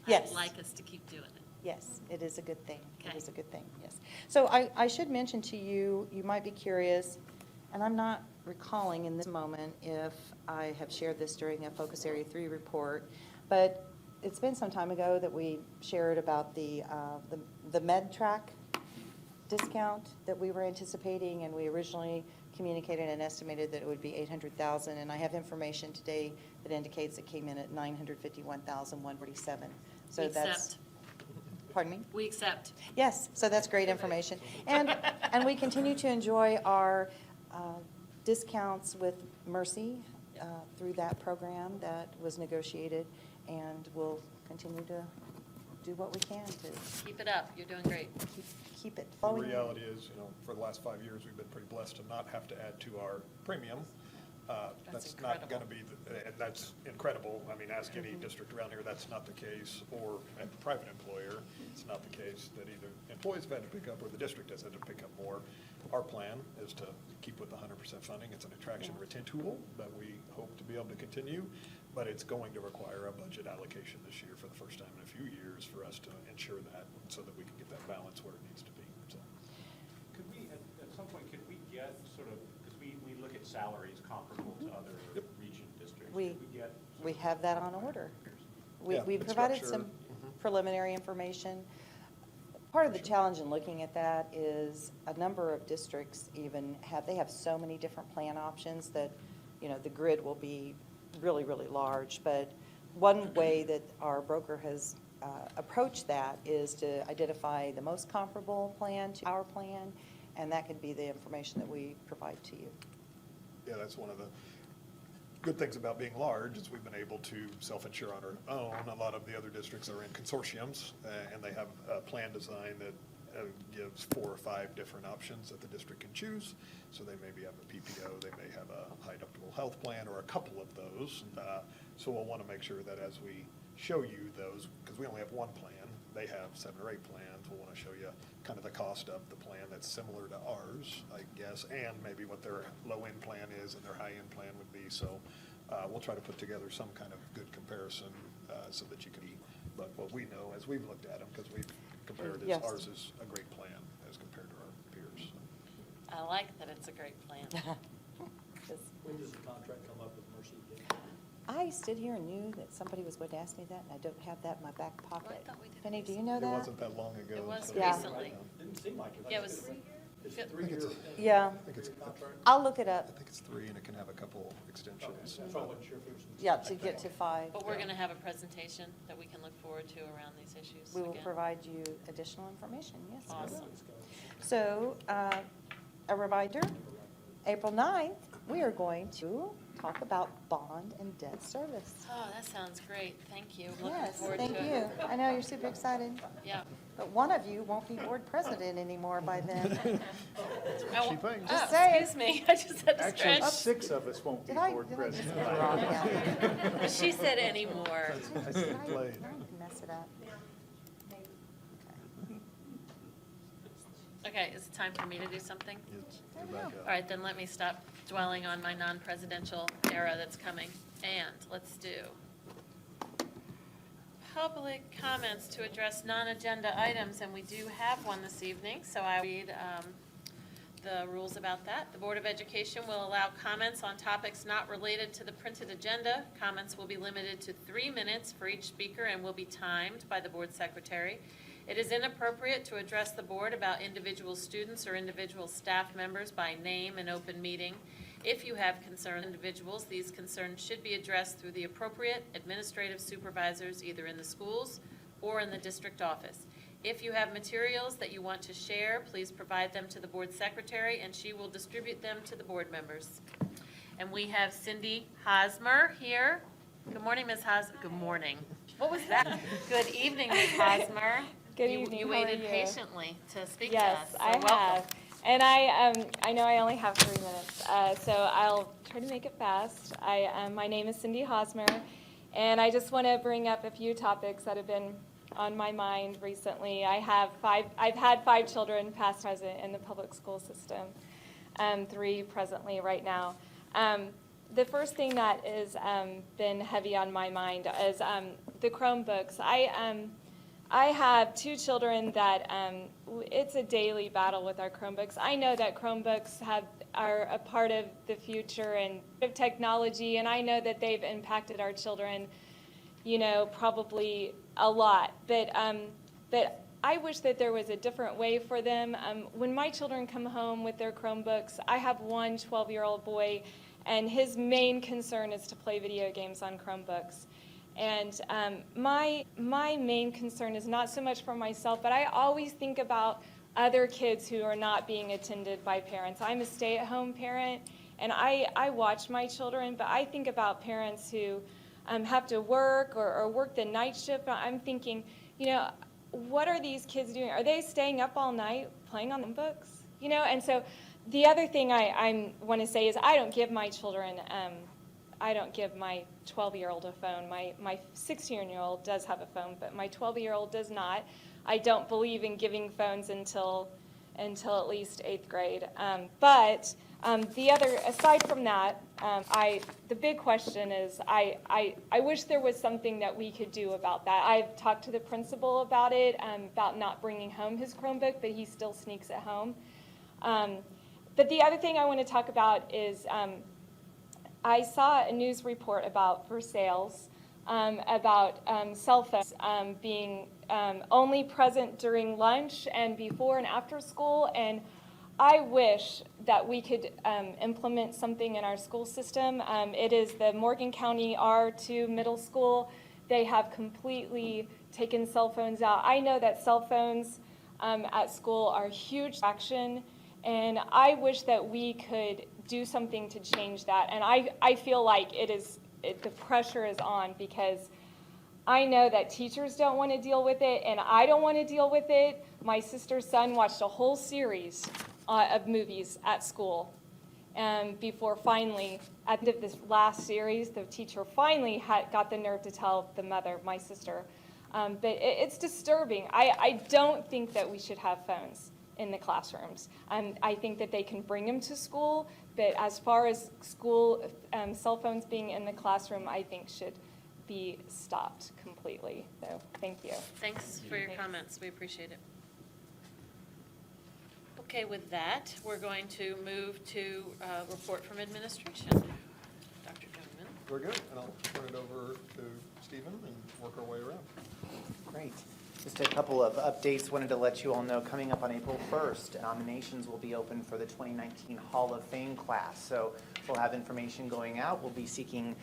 Yes. I'd like us to keep doing it. yes, it is a good thing. It Okay. is a good thing, yes. So I should mention to you, you might be curious, and I'm not recalling in this moment if I have shared this during a Focus Area 3 report, but it's been some time ago that we shared about the MedTrack discount that we were anticipating, and we originally communicated and estimated that it would be $800,000, and I have information today that indicates it came in at $951,147. So We that's. accept. Pardon me? We accept. Yes, so that's great information. And we continue to enjoy our discounts with Mercy through that program that was negotiated, and we'll continue to do what we can to Keep it up. You're doing great. keep it The flowing. reality is, for the last 5 years, we've been pretty blessed to not have to add to our premium. That's not going to be, and that's incredible. I mean, ask any district around here, that's not the case, or at the private employer, it's not the case that either employees have had to pick up or the district has had to pick up more. Our plan is to keep with the 100% funding. It's an attraction retention tool that we hope to be able to continue, but it's going to require a budget allocation this year for the first time in a few years for us to ensure that, so that we can get that balance where it needs to be, so. Could we, at some point, could we get sort of, because we look at salaries comparable to other region districts. We Could get we have that on order. We Yeah, the provided structure. some preliminary information. Part of the challenge in looking at that is a number of districts even have so many different plan options that, the grid will be really, really large. But one way that our broker has approached that is to identify the most comparable plan to our plan, and that could be the information that we provide to you. Yeah, that's one of the good things about being large, is we've been able to self-insure on our own. A lot of the other districts are in consortiums, and they have a plan design that gives 4 or 5 different options that the district can choose. So they maybe have a PPO, they may have a high deductible health plan, or a couple of those. So we'll want to make sure that as we show you those, because we only have one plan, they have 7 or 8 plans, we'll want to show you kind of the cost of the plan that's similar to ours, I guess, and maybe what their low-end plan is and their high-end plan would be. So we'll try to put together some kind of good comparison so that you can eat. But what we know, as we've looked at them, because we've compared, is Yes. ours is a great plan as compared to our peers. So. I like that it's a great plan. When does the contract come up with Mercy again? I stood here and knew that somebody was going to ask me that, and I don't have that in my back pocket. thought we did Penny, do you know that? It wasn't that long ago. It was so- Yeah. recently. Didn't seem like it. Yeah, it was. It's Good. 3 years. Yeah. I think it's, I'll look it up. I think it's 3, and it can have a couple extensions. That's why I wasn't sure if it was. Yeah, to get to 5. But we're going to have a presentation that we can look forward to around these issues We will again. provide you additional information, yes. we will. Awesome. So, a reminder, April 9th, we are going to talk about bond and debt service. Oh, that sounds great. Thank you. Looking Yes, forward thank to you. it. I know, you're super excited. Yeah. But one of you won't be board president anymore by then. She thinks. Just Oh, saying. excuse me, I just had to Actually, stretch. 6 of us won't be Did I- board did I just president. get it wrong again? She said anymore. I still played. I didn't mess it up. Okay, is it time for me to do something? You're back up. All right, then let me stop dwelling on my non-presidential era that's coming. And let's do public comments to address non-agenda items, and we do have one this evening, so I read the rules about that. The Board of Education will allow comments on topics not related to the printed agenda. Comments will be limited to 3 minutes for each speaker and will be timed by the board secretary. It is inappropriate to address the board about individual students or individual staff members by name in open meeting. If you have concerned individuals, these concerns should be addressed through the appropriate administrative supervisors, either in the schools or in the district office. If you have materials that you want to share, please provide them to the board secretary, and she will distribute them to the board members. And we have Cindy Hosmer here. Good morning, Ms. Hosmer. Good morning. What was that? Good evening, Ms. Hosmer. Good evening. You How are waited you? patiently to speak Yes, to us. So I welcome. have. And I know I only have 3 minutes, so I'll try to make it fast. My name is Cindy Hosmer, and I just want to bring up a few topics that have been on my mind recently. I've had 5 children, past, present, in the public school system, 3 presently right now. The first thing that has been heavy on my mind is the Chromebooks. I have 2 children that it's a daily battle with our Chromebooks. I know that Chromebooks are a part of the future and of technology, and I know that they've impacted our children, probably a lot. But I wish that there was a different way for them. When my children come home with their Chromebooks, I have one 12-year-old boy, and his main concern is to play video games on Chromebooks. And my main concern is not so much for myself, but I always think about other kids who are not being attended by parents. I'm a stay-at-home parent, and I watch my children, but I think about parents who have to work or work the night shift. I'm thinking, what are these kids doing? Are they staying up all night playing on the books? And so the other thing I want to say is I don't give my children I don't give my 12-year-old a phone. My 16-year-old does have a phone, but my 12-year-old does not. I don't believe in giving phones until at least 8th grade. But aside from that, the big question is I wish there was something that we could do about that. I've talked to the principal about it, about not bringing home his Chromebook, but he still sneaks it home. But the other thing I want to talk about is I saw a news report about for sales about cell phones being only present during lunch and before and after school. And I wish that we could implement something in our school system. It is the Morgan County R2 middle school. They have completely taken cell phones out. I know that cell phones at school are huge distraction, and I wish that we could do something to change that. And I feel like the pressure is on, because I know that teachers don't want to deal with it, and I don't want to deal with it. My sister's son watched a whole series of movies at school before finally, at the end of this last series, the teacher finally got the nerve to tell the mother, my sister. But it's disturbing. I don't think that we should have phones in the classrooms. I think that they can bring them to school, but as far as school cell phones being in the classroom, I think should be stopped completely. So thank you. Thanks for your comments. We appreciate it. Okay, with that, we're going to move to report from administration. Dr. Joneman. We're good, and I'll turn it over to Stephen and work our way around. Great. Just a couple of updates. Wanted to let you all know, coming up on April 1st, nominations will be open for the 2019 Hall of Fame class. So we'll have information going out. We'll be seeking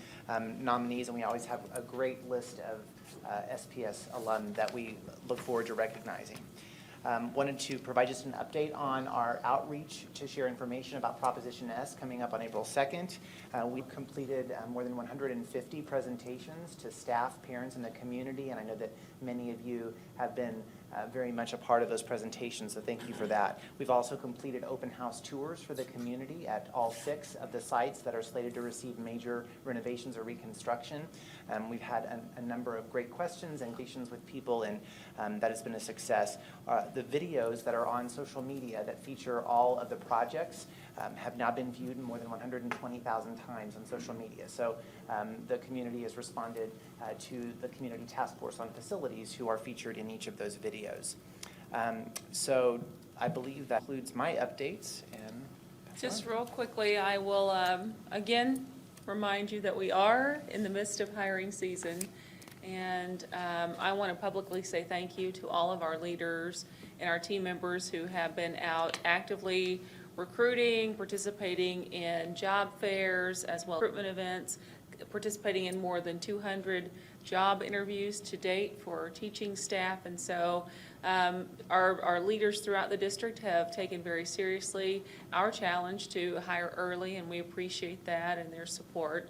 nominees, and we always have a great list of SPS alum that we look forward to recognizing. Wanted to provide just an update on our outreach to share information about Proposition S coming up on April 2nd. We've completed more than 150 presentations to staff, parents, and the community, and I know that many of you have been very much a part of those presentations, so thank you for that. We've also completed open house tours for the community at all 6 of the sites that are slated to receive major renovations or reconstruction. We've had a number of great questions and conversations with people, and that has been a success. The videos that are on social media that feature all of the projects have now been viewed more than 120,000 times on social media. So the community has responded to the Community Task Force on Facilities, who are featured in each of those videos. So I believe that concludes my updates. And just real quickly, I will again remind you that we are in the midst of hiring season. And I want to publicly say thank you to all of our leaders and our team members who have been out actively recruiting, participating in job fairs, as well as recruitment events, participating in more than 200 job interviews to date for teaching staff. And so our leaders throughout the district have taken very seriously our challenge to hire early, and we appreciate that and their support.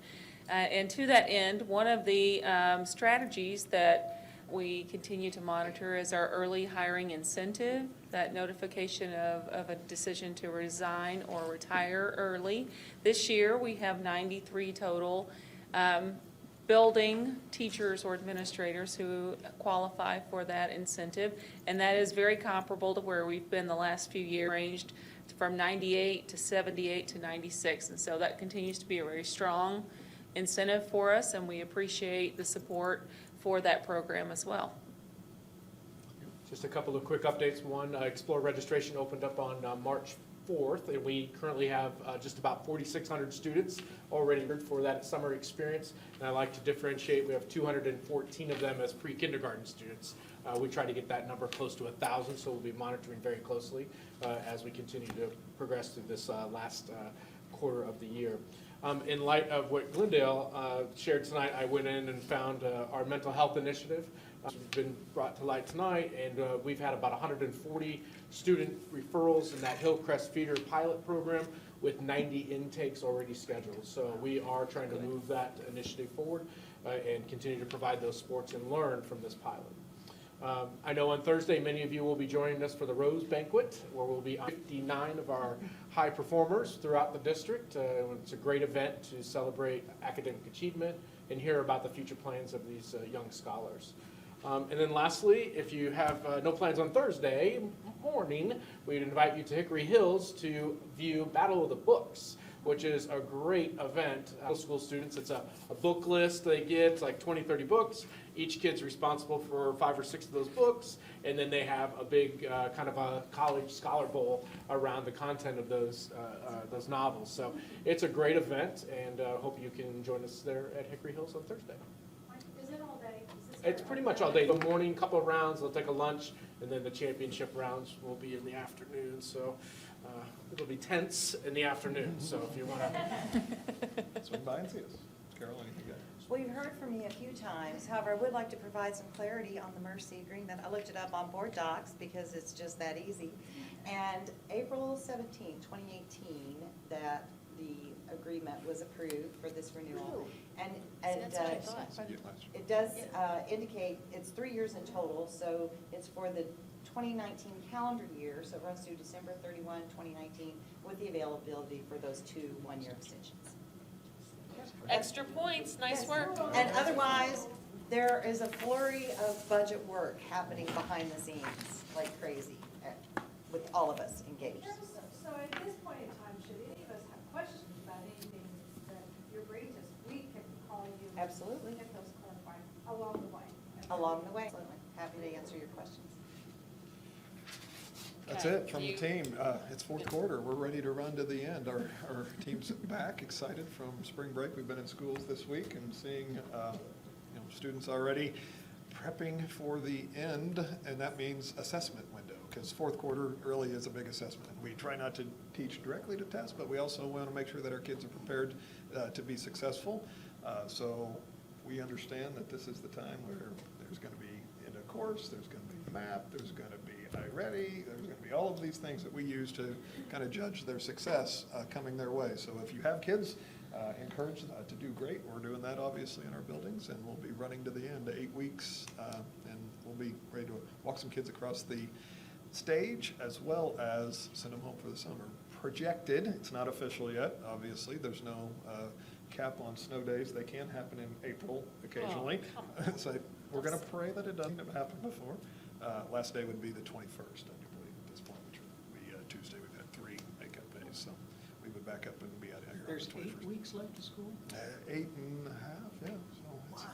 And to that end, one of the strategies that we continue to monitor is our early hiring incentive, that notification of a decision to resign or retire early. This year, we have 93 total building teachers or administrators who qualify for that incentive, and that is very comparable to where we've been the last few years, ranged from 98 to 78 to 96, and so that continues to be a very strong incentive for us, and we appreciate the support for that program as well. Just a couple of quick updates. One, Explore registration opened up on March 4th, and we currently have just about 4,600 students already for that summer experience. And I like to differentiate, we have 214 of them as pre-kindergarten students. We try to get that number close to 1,000, so we'll be monitoring very closely as we continue to progress through this last quarter of the year. In light of what Glendale shared tonight, I went in and found our mental health initiative. It's been brought to light tonight, and we've had about 140 student referrals in that Hillcrest Feeder pilot program with 90 intakes already scheduled. So we are trying to move that initiative forward and continue to provide those sports and learn from this pilot. I know on Thursday, many of you will be joining us for the Rose Banquet, where we'll be 59 of our high performers throughout the district. It's a great event to celebrate academic achievement and hear about the future plans of these young scholars. And then lastly, if you have no plans on Thursday morning, we'd invite you to Hickory Hills to view Battle of the Books, which is a great event. Middle school students, it's a book list they get, like 20, 30 books. Each kid's responsible for 5 or 6 of those books, and then they have a big kind of a college scholar bowl around the content of those novels. So it's a great event, and hope you can join us there at Hickory Hills on Thursday. Is it all day? It's pretty much all day. The morning, couple of rounds, they'll take a lunch, and then the championship rounds will be in the afternoon. So it'll be tense in the afternoon. So if you want to swing by and see us. Carol, anything to add? Well, you've heard from me a few times. However, I would like to provide some clarity on the Mercy agreement. I looked it up on board docs because it's just that easy. And April 17, 2018, that the agreement was approved for this renewal. And it does indicate it's 3 years in total, so it's for the 2019 calendar year, so it runs through December 31, 2019, with the availability for those 2 one-year extensions. Extra points, nice work. And otherwise, there is a flurry of budget work happening behind the scenes like crazy with all of us engaged. So at this point in time, should any of us have questions about anything that you're bringing us, we can call you. Absolutely. Get those clarified along the way. Along the way. Absolutely. Happy to answer your questions. That's it from the team. It's fourth quarter. We're ready to run to the end. Our team's back, excited from spring break. We've been in schools this week and seeing students already prepping for the end, and that means assessment window, because fourth quarter really is a big assessment. We try not to teach directly to tests, but we also want to make sure that our kids are prepared to be successful. So we understand that this is the time where there's going to be in a course, there's going to be map, there's going to be Are you ready? There's going to be all of these things that we use to kind of judge their success coming their way. So if you have kids, encourage to do great. We're doing that obviously in our buildings, and we'll be running to the end, 8 weeks, and we'll be ready to walk some kids across the stage as well as send them home for the summer. Projected, it's not official yet, obviously. There's no cap on snow days. They can happen in April occasionally. So we're going to pray that it doesn't happen before. Last day would be the 21st, I do believe, at this point, which would be Tuesday. We've had 3 makeup days, so we would back up and be out of here There's on the 21st. 8 weeks left of school? 8 and a half, yeah. So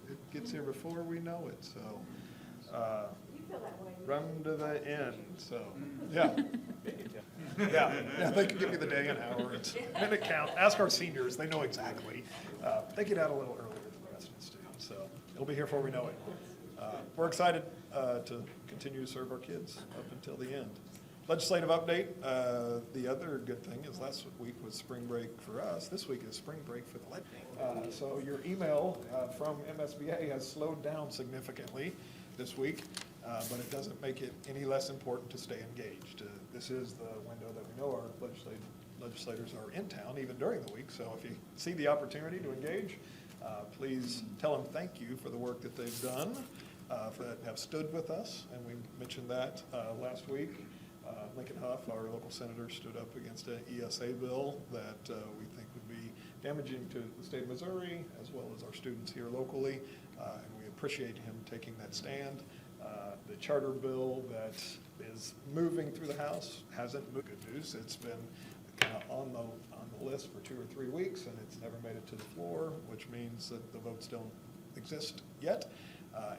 it gets here before we know it, so. You feel that way. Run to the end, so, yeah. Yeah, they can give you the day and hour, it's minute count. Ask our seniors, they know exactly. They get out a little earlier than the rest of the students, so it'll be here before we know it. We're excited to continue to serve our kids up until the end. Legislative update, the other good thing is last week was spring break for us. This week is spring break for the legislature. So your email from MSBA has slowed down significantly this week, but it doesn't make it any less important to stay engaged. This is the window that we know our legislators are in town, even during the week. So if you see the opportunity to engage, please tell them thank you for the work that they've done, for that have stood with us. And we mentioned that last week. Lincoln Huff, our local senator, stood up against an ESA bill that we think would be damaging to the state of Missouri as well as our students here locally, and we appreciate him taking that stand. The charter bill that is moving through the House hasn't moved. Good news, it's been kind of on the list for 2 or 3 weeks, and it's never made it to the floor, which means that the votes don't exist yet.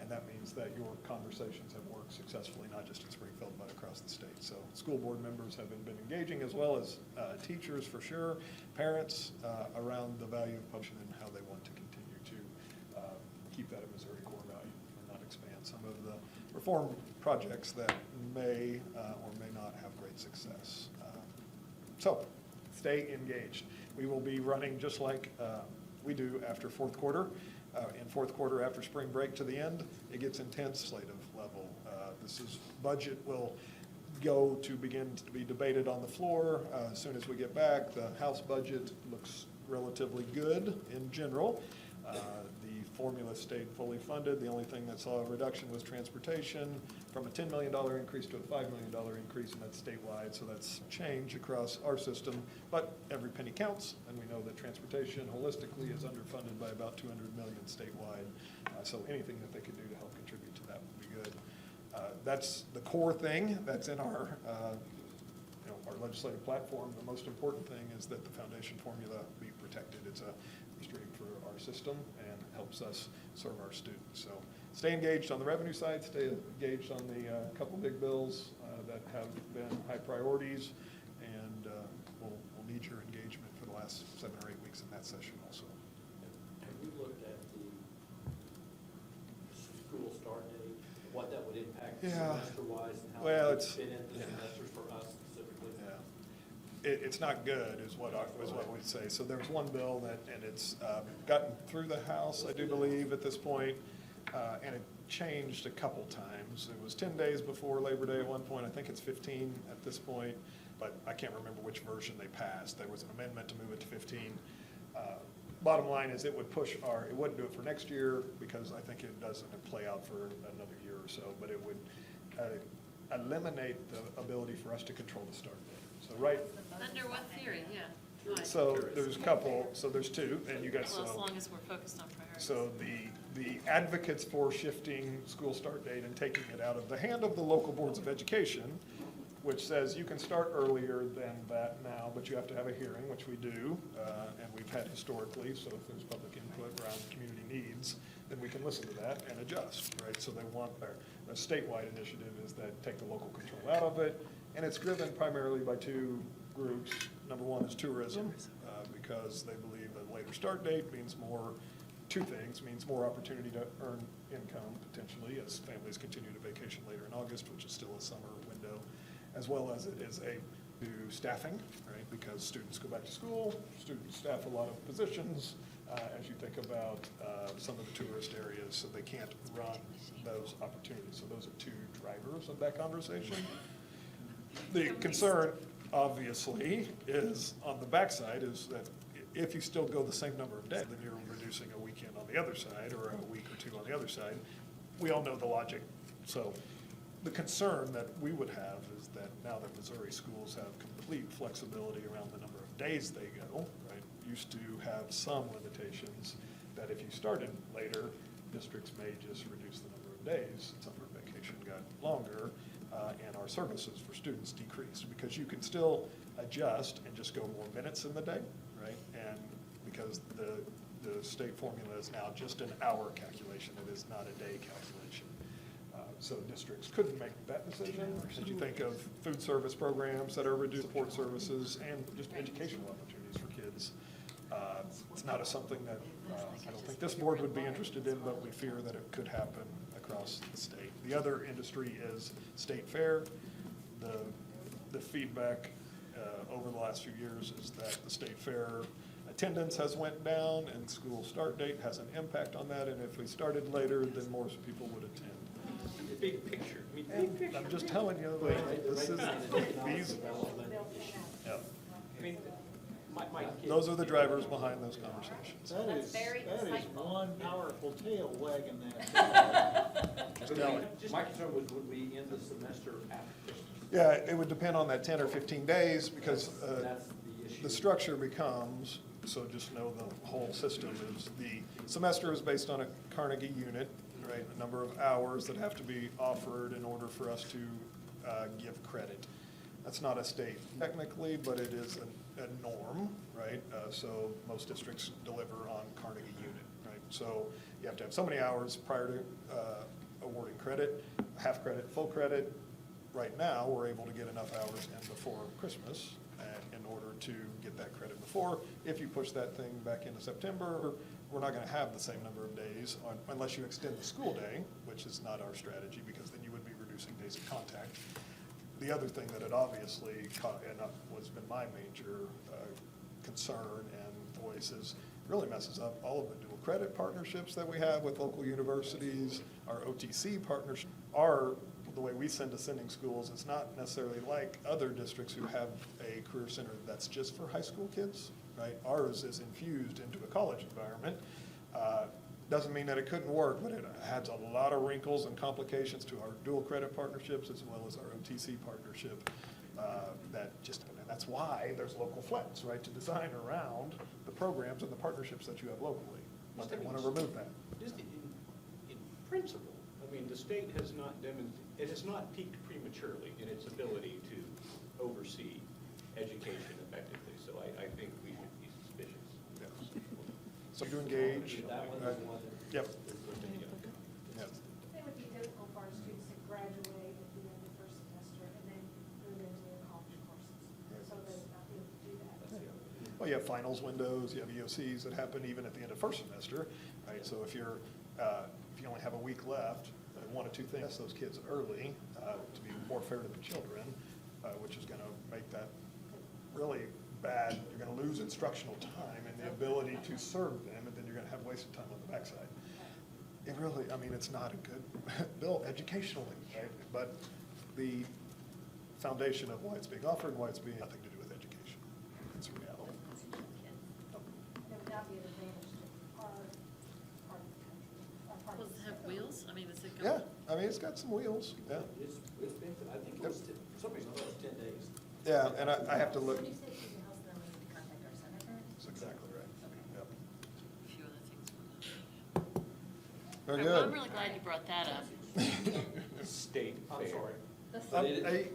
And that means that your conversations have worked successfully, not just in Springfield, but across the state. So school board members have been engaging, as well as teachers for sure, parents around the value of publishing and how they want to continue to keep that a Missouri core value and not expand some of the reform projects that may or may not have great success. So stay engaged. We will be running just like we do after fourth quarter. In fourth quarter, after spring break to the end, it gets intense legislative level. This is budget will go to begin to be debated on the floor as soon as we get back. The House budget looks relatively good in general. The formula stayed fully funded. The only thing that saw a reduction was transportation from a $10 million increase to a $5 million increase, and that's statewide, so that's change across our system. But every penny counts, and we know that transportation holistically is underfunded by about $200 million statewide. So anything that they could do to help contribute to that would be good. That's the core thing that's in our our legislative platform. The most important thing is that the foundation formula be protected. It's a stream for our system and helps us serve our students. So stay engaged on the revenue side, stay engaged on the couple big bills that have been high priorities, and we'll need your engagement for the last 7 or 8 weeks in that session also. Have you looked at the school start date, what that would impact semester-wise, and how it would fit into semesters for us specifically? It's not good, is what we'd say. So there's one bill and it's gotten through the House, I do believe, at this point, and it changed a couple times. It was 10 days before Labor Day at one point. I think it's 15 at this point, but I can't remember which version they passed. There was an amendment to move it to 15. Bottom line is it would push it wouldn't do it for next year because I think it doesn't play out for another year or so, but it would eliminate the ability for us to control the start date. So Under what theory, yeah. So there's a couple, so there's 2, and you got Well, as long as we're focused on priorities. So the advocates for shifting school start date and taking it out of the hand of the local boards of education, which says you can start earlier than that now, but you have to have a hearing, which we do, and we've had historically, so if there's public input around community needs, then we can listen to that and adjust, right? So they want a statewide initiative is that take the local control out of it, and it's driven primarily by 2 groups. Number one is tourism, because they believe a later start date means 2 things, means more opportunity to earn income potentially as families continue to vacation later in August, which is still a summer window, as well as it is to staffing, right? Because students go back to school, students staff a lot of positions, as you think about some of the tourist areas, so they can't run those opportunities. So those are two drivers of that conversation. The concern, obviously, is on the backside is that if you still go the same number of days, then you're reducing a weekend on the other side or a week or two on the other side. We all know the logic. So the concern that we would have is that now that Missouri schools have complete flexibility around the number of days they go, right? Used to have some limitations that if you started later, districts may just reduce the number of days. Summer vacation got longer, and our services for students decreased because you can still adjust and just go more minutes in the day, right? And because the state formula is now just an hour calculation, it is not a day calculation. So districts couldn't make that decision. As you think of food service programs that are reduced, support services, and just educational opportunities for kids, it's not something that I don't think this board would be interested in, but we fear that it could happen across the state. The other industry is state fair. The feedback over the last few years is that the state fair attendance has went down and school start date has an impact on that, and if we started later, then more people would attend. The big picture. I mean, big picture. I'm just telling you, this is feasible. Yeah. I mean, my kids. Those are the drivers behind those conversations. That's very insightful. one powerful tail wagging that. Just telling you. My concern was, would we end the semester after Christmas? Yeah, it would depend on that 10 or 15 days because That's the issue. the structure becomes, so just know the whole system is, the semester is based on a Carnegie unit, right? A number of hours that have to be offered in order for us to give credit. That's not a state technically, but it is a norm, right? So most districts deliver on Carnegie unit, right? So you have to have so many hours prior to awarding credit, half credit, full credit. Right now, we're able to get enough hours in before Christmas in order to get that credit before. If you push that thing back into September, we're not going to have the same number of days unless you extend the school day, which is not our strategy because then you would be reducing days of contact. The other thing that it obviously was been my major concern and voice is really messes up all of the dual credit partnerships that we have with local universities. Our OTC partnerships are the way we send to sending schools. It's not necessarily like other districts who have a career center that's just for high school kids, right? Ours is infused into a college environment. Doesn't mean that it couldn't work, but it adds a lot of wrinkles and complications to our dual credit partnerships as well as our OTC partnership. And that's why there's local flex, right, to design around the programs and the partnerships that you have locally. But they want to remove that. Just in principle, I mean, the state has not it has not peaked prematurely in its ability to oversee education effectively. So I think we should be suspicious. Yes. So to engage. That one is one. Yep. Yes. It would be difficult for our students to graduate at the end of the first semester and then move into their college courses. So they're not able to do that. Well, you have finals windows, you have EOCs that happen even at the end of first semester, right? So if you only have a week left, one or two things, those kids early to be more fair to the children, which is going to make that really bad. You're going to lose instructional time and the ability to serve them, and then you're going to have wasted time on the backside. It really, I mean, it's not a good bill educationally, right? But the foundation of why it's being offered and why it's being nothing to do with education. It's a reality. It would not be an advantage to our part of the country. Our part Does of it the have state. wheels? I mean, is it Yeah, going? I mean, it's got some wheels, yeah. It's been, I think it was, for some reason, it was 10 days. Yeah, and I have to look, When you say teaching house, then we need to contact our senator? that's exactly right. Yep. A few other things going on. Very Well, I'm good. really glad you brought that up. State I'm fair. sorry. Um,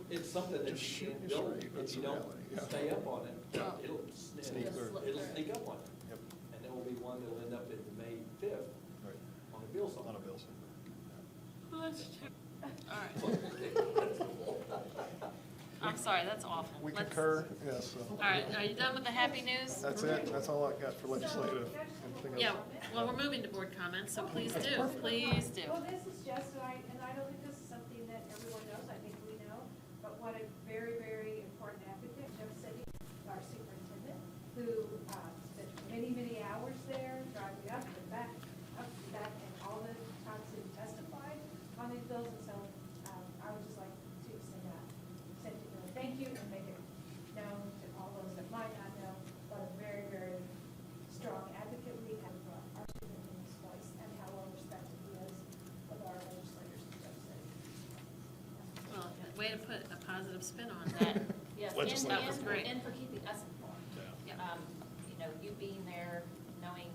It's something that just you shoot can't me build, straight, if that's you the don't reality, yeah. stay up on it, Yeah. it'll Sneak through. sneak up on you. Yep. And there will be one that'll end up in May 5th Right. on a bill somewhere. On a bill somewhere. Well, that's true. All right. I'm sorry, that's awful. We Let's- concur, yes. All right, are you done with the happy news? That's it, that's all I got for legislative. Anything else? Yeah, well, we're moving to board comments, so please do, please do. Well, this is just, and I don't think this is something that everyone knows, I think we know, but what a very, very important advocate, Jeff City, our superintendent, who spent many, many hours there way to put a positive spin on that. Yes, Legislative. That was great. and for keeping us informed. You know, you being there, knowing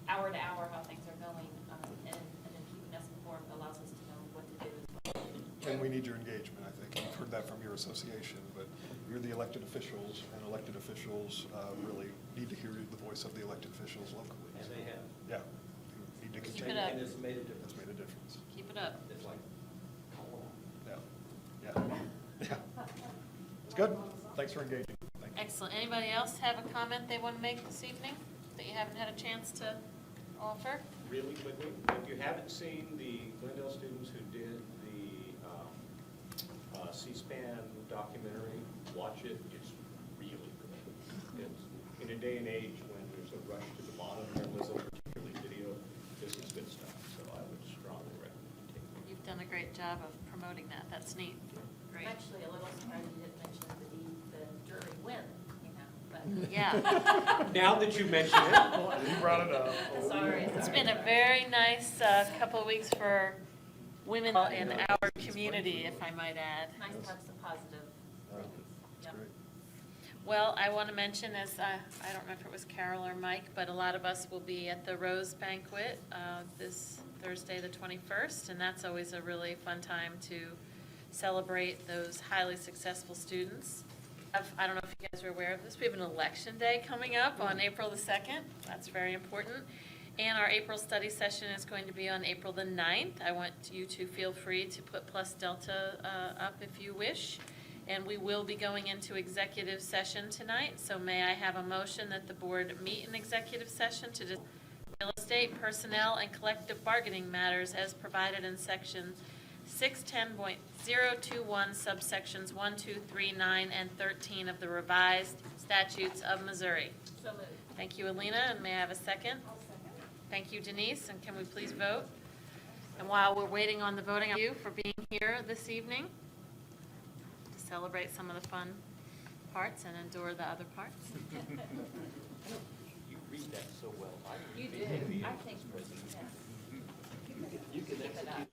hour to hour how things are going, and then keeping us informed allows us to know what to do as well. And we need your engagement, I think. We've heard that from your association, but you're the elected officials, and elected officials really need to hear the voice of the elected officials locally. And they have. Yeah. Need to Keep continue. it up. And it's made a difference. It's made a difference. Keep it up. It's like, come on. Yeah. Yeah. It's good. Thanks for engaging. Thank you. Excellent. Anybody else have a comment they want to make this evening that you haven't had a chance to offer? Really quickly, if you haven't seen the Glendale students who did the C-SPAN documentary, watch it. It's really good. It's, in a day and age when there's a rush to the bottom journalism, particularly video, this is good stuff. So I would strongly recommend taking it. You've done a great job of promoting that. That's neat. I'm Great. actually a little surprised you didn't mention the jury win, you know, but. Yeah. Now that you mention it. You brought it up. Sorry. It's been a very nice couple of weeks for women in our community, if I might add. Nice to have some positive. That's great. Well, I want to mention, as I don't remember if it was Carol or Mike, but a lot of us will be at the Rose Banquet this Thursday, the 21st, and that's always a really fun time to celebrate those highly successful students. I don't know if you guys are aware of this, we have an election day coming up on April the 2nd. That's very important. And our April study session is going to be on April the 9th. I want you to feel free to put Plus Delta up if you wish. And we will be going into executive session tonight, so may I have a motion that the board meet in executive session to discuss real estate, personnel, and collective bargaining matters as provided in section 610.021 subsections 1, 2, 3, 9, and 13 of the revised statutes of Missouri. So moved. Thank you, Alina, and may I have a second? I'll second. Thank you, Denise, and can we please vote? And while we're waiting on the voting, thank you for being here this evening to celebrate some of the fun parts and endure the other parts. You read that so well. You do. I think, yeah. You can execute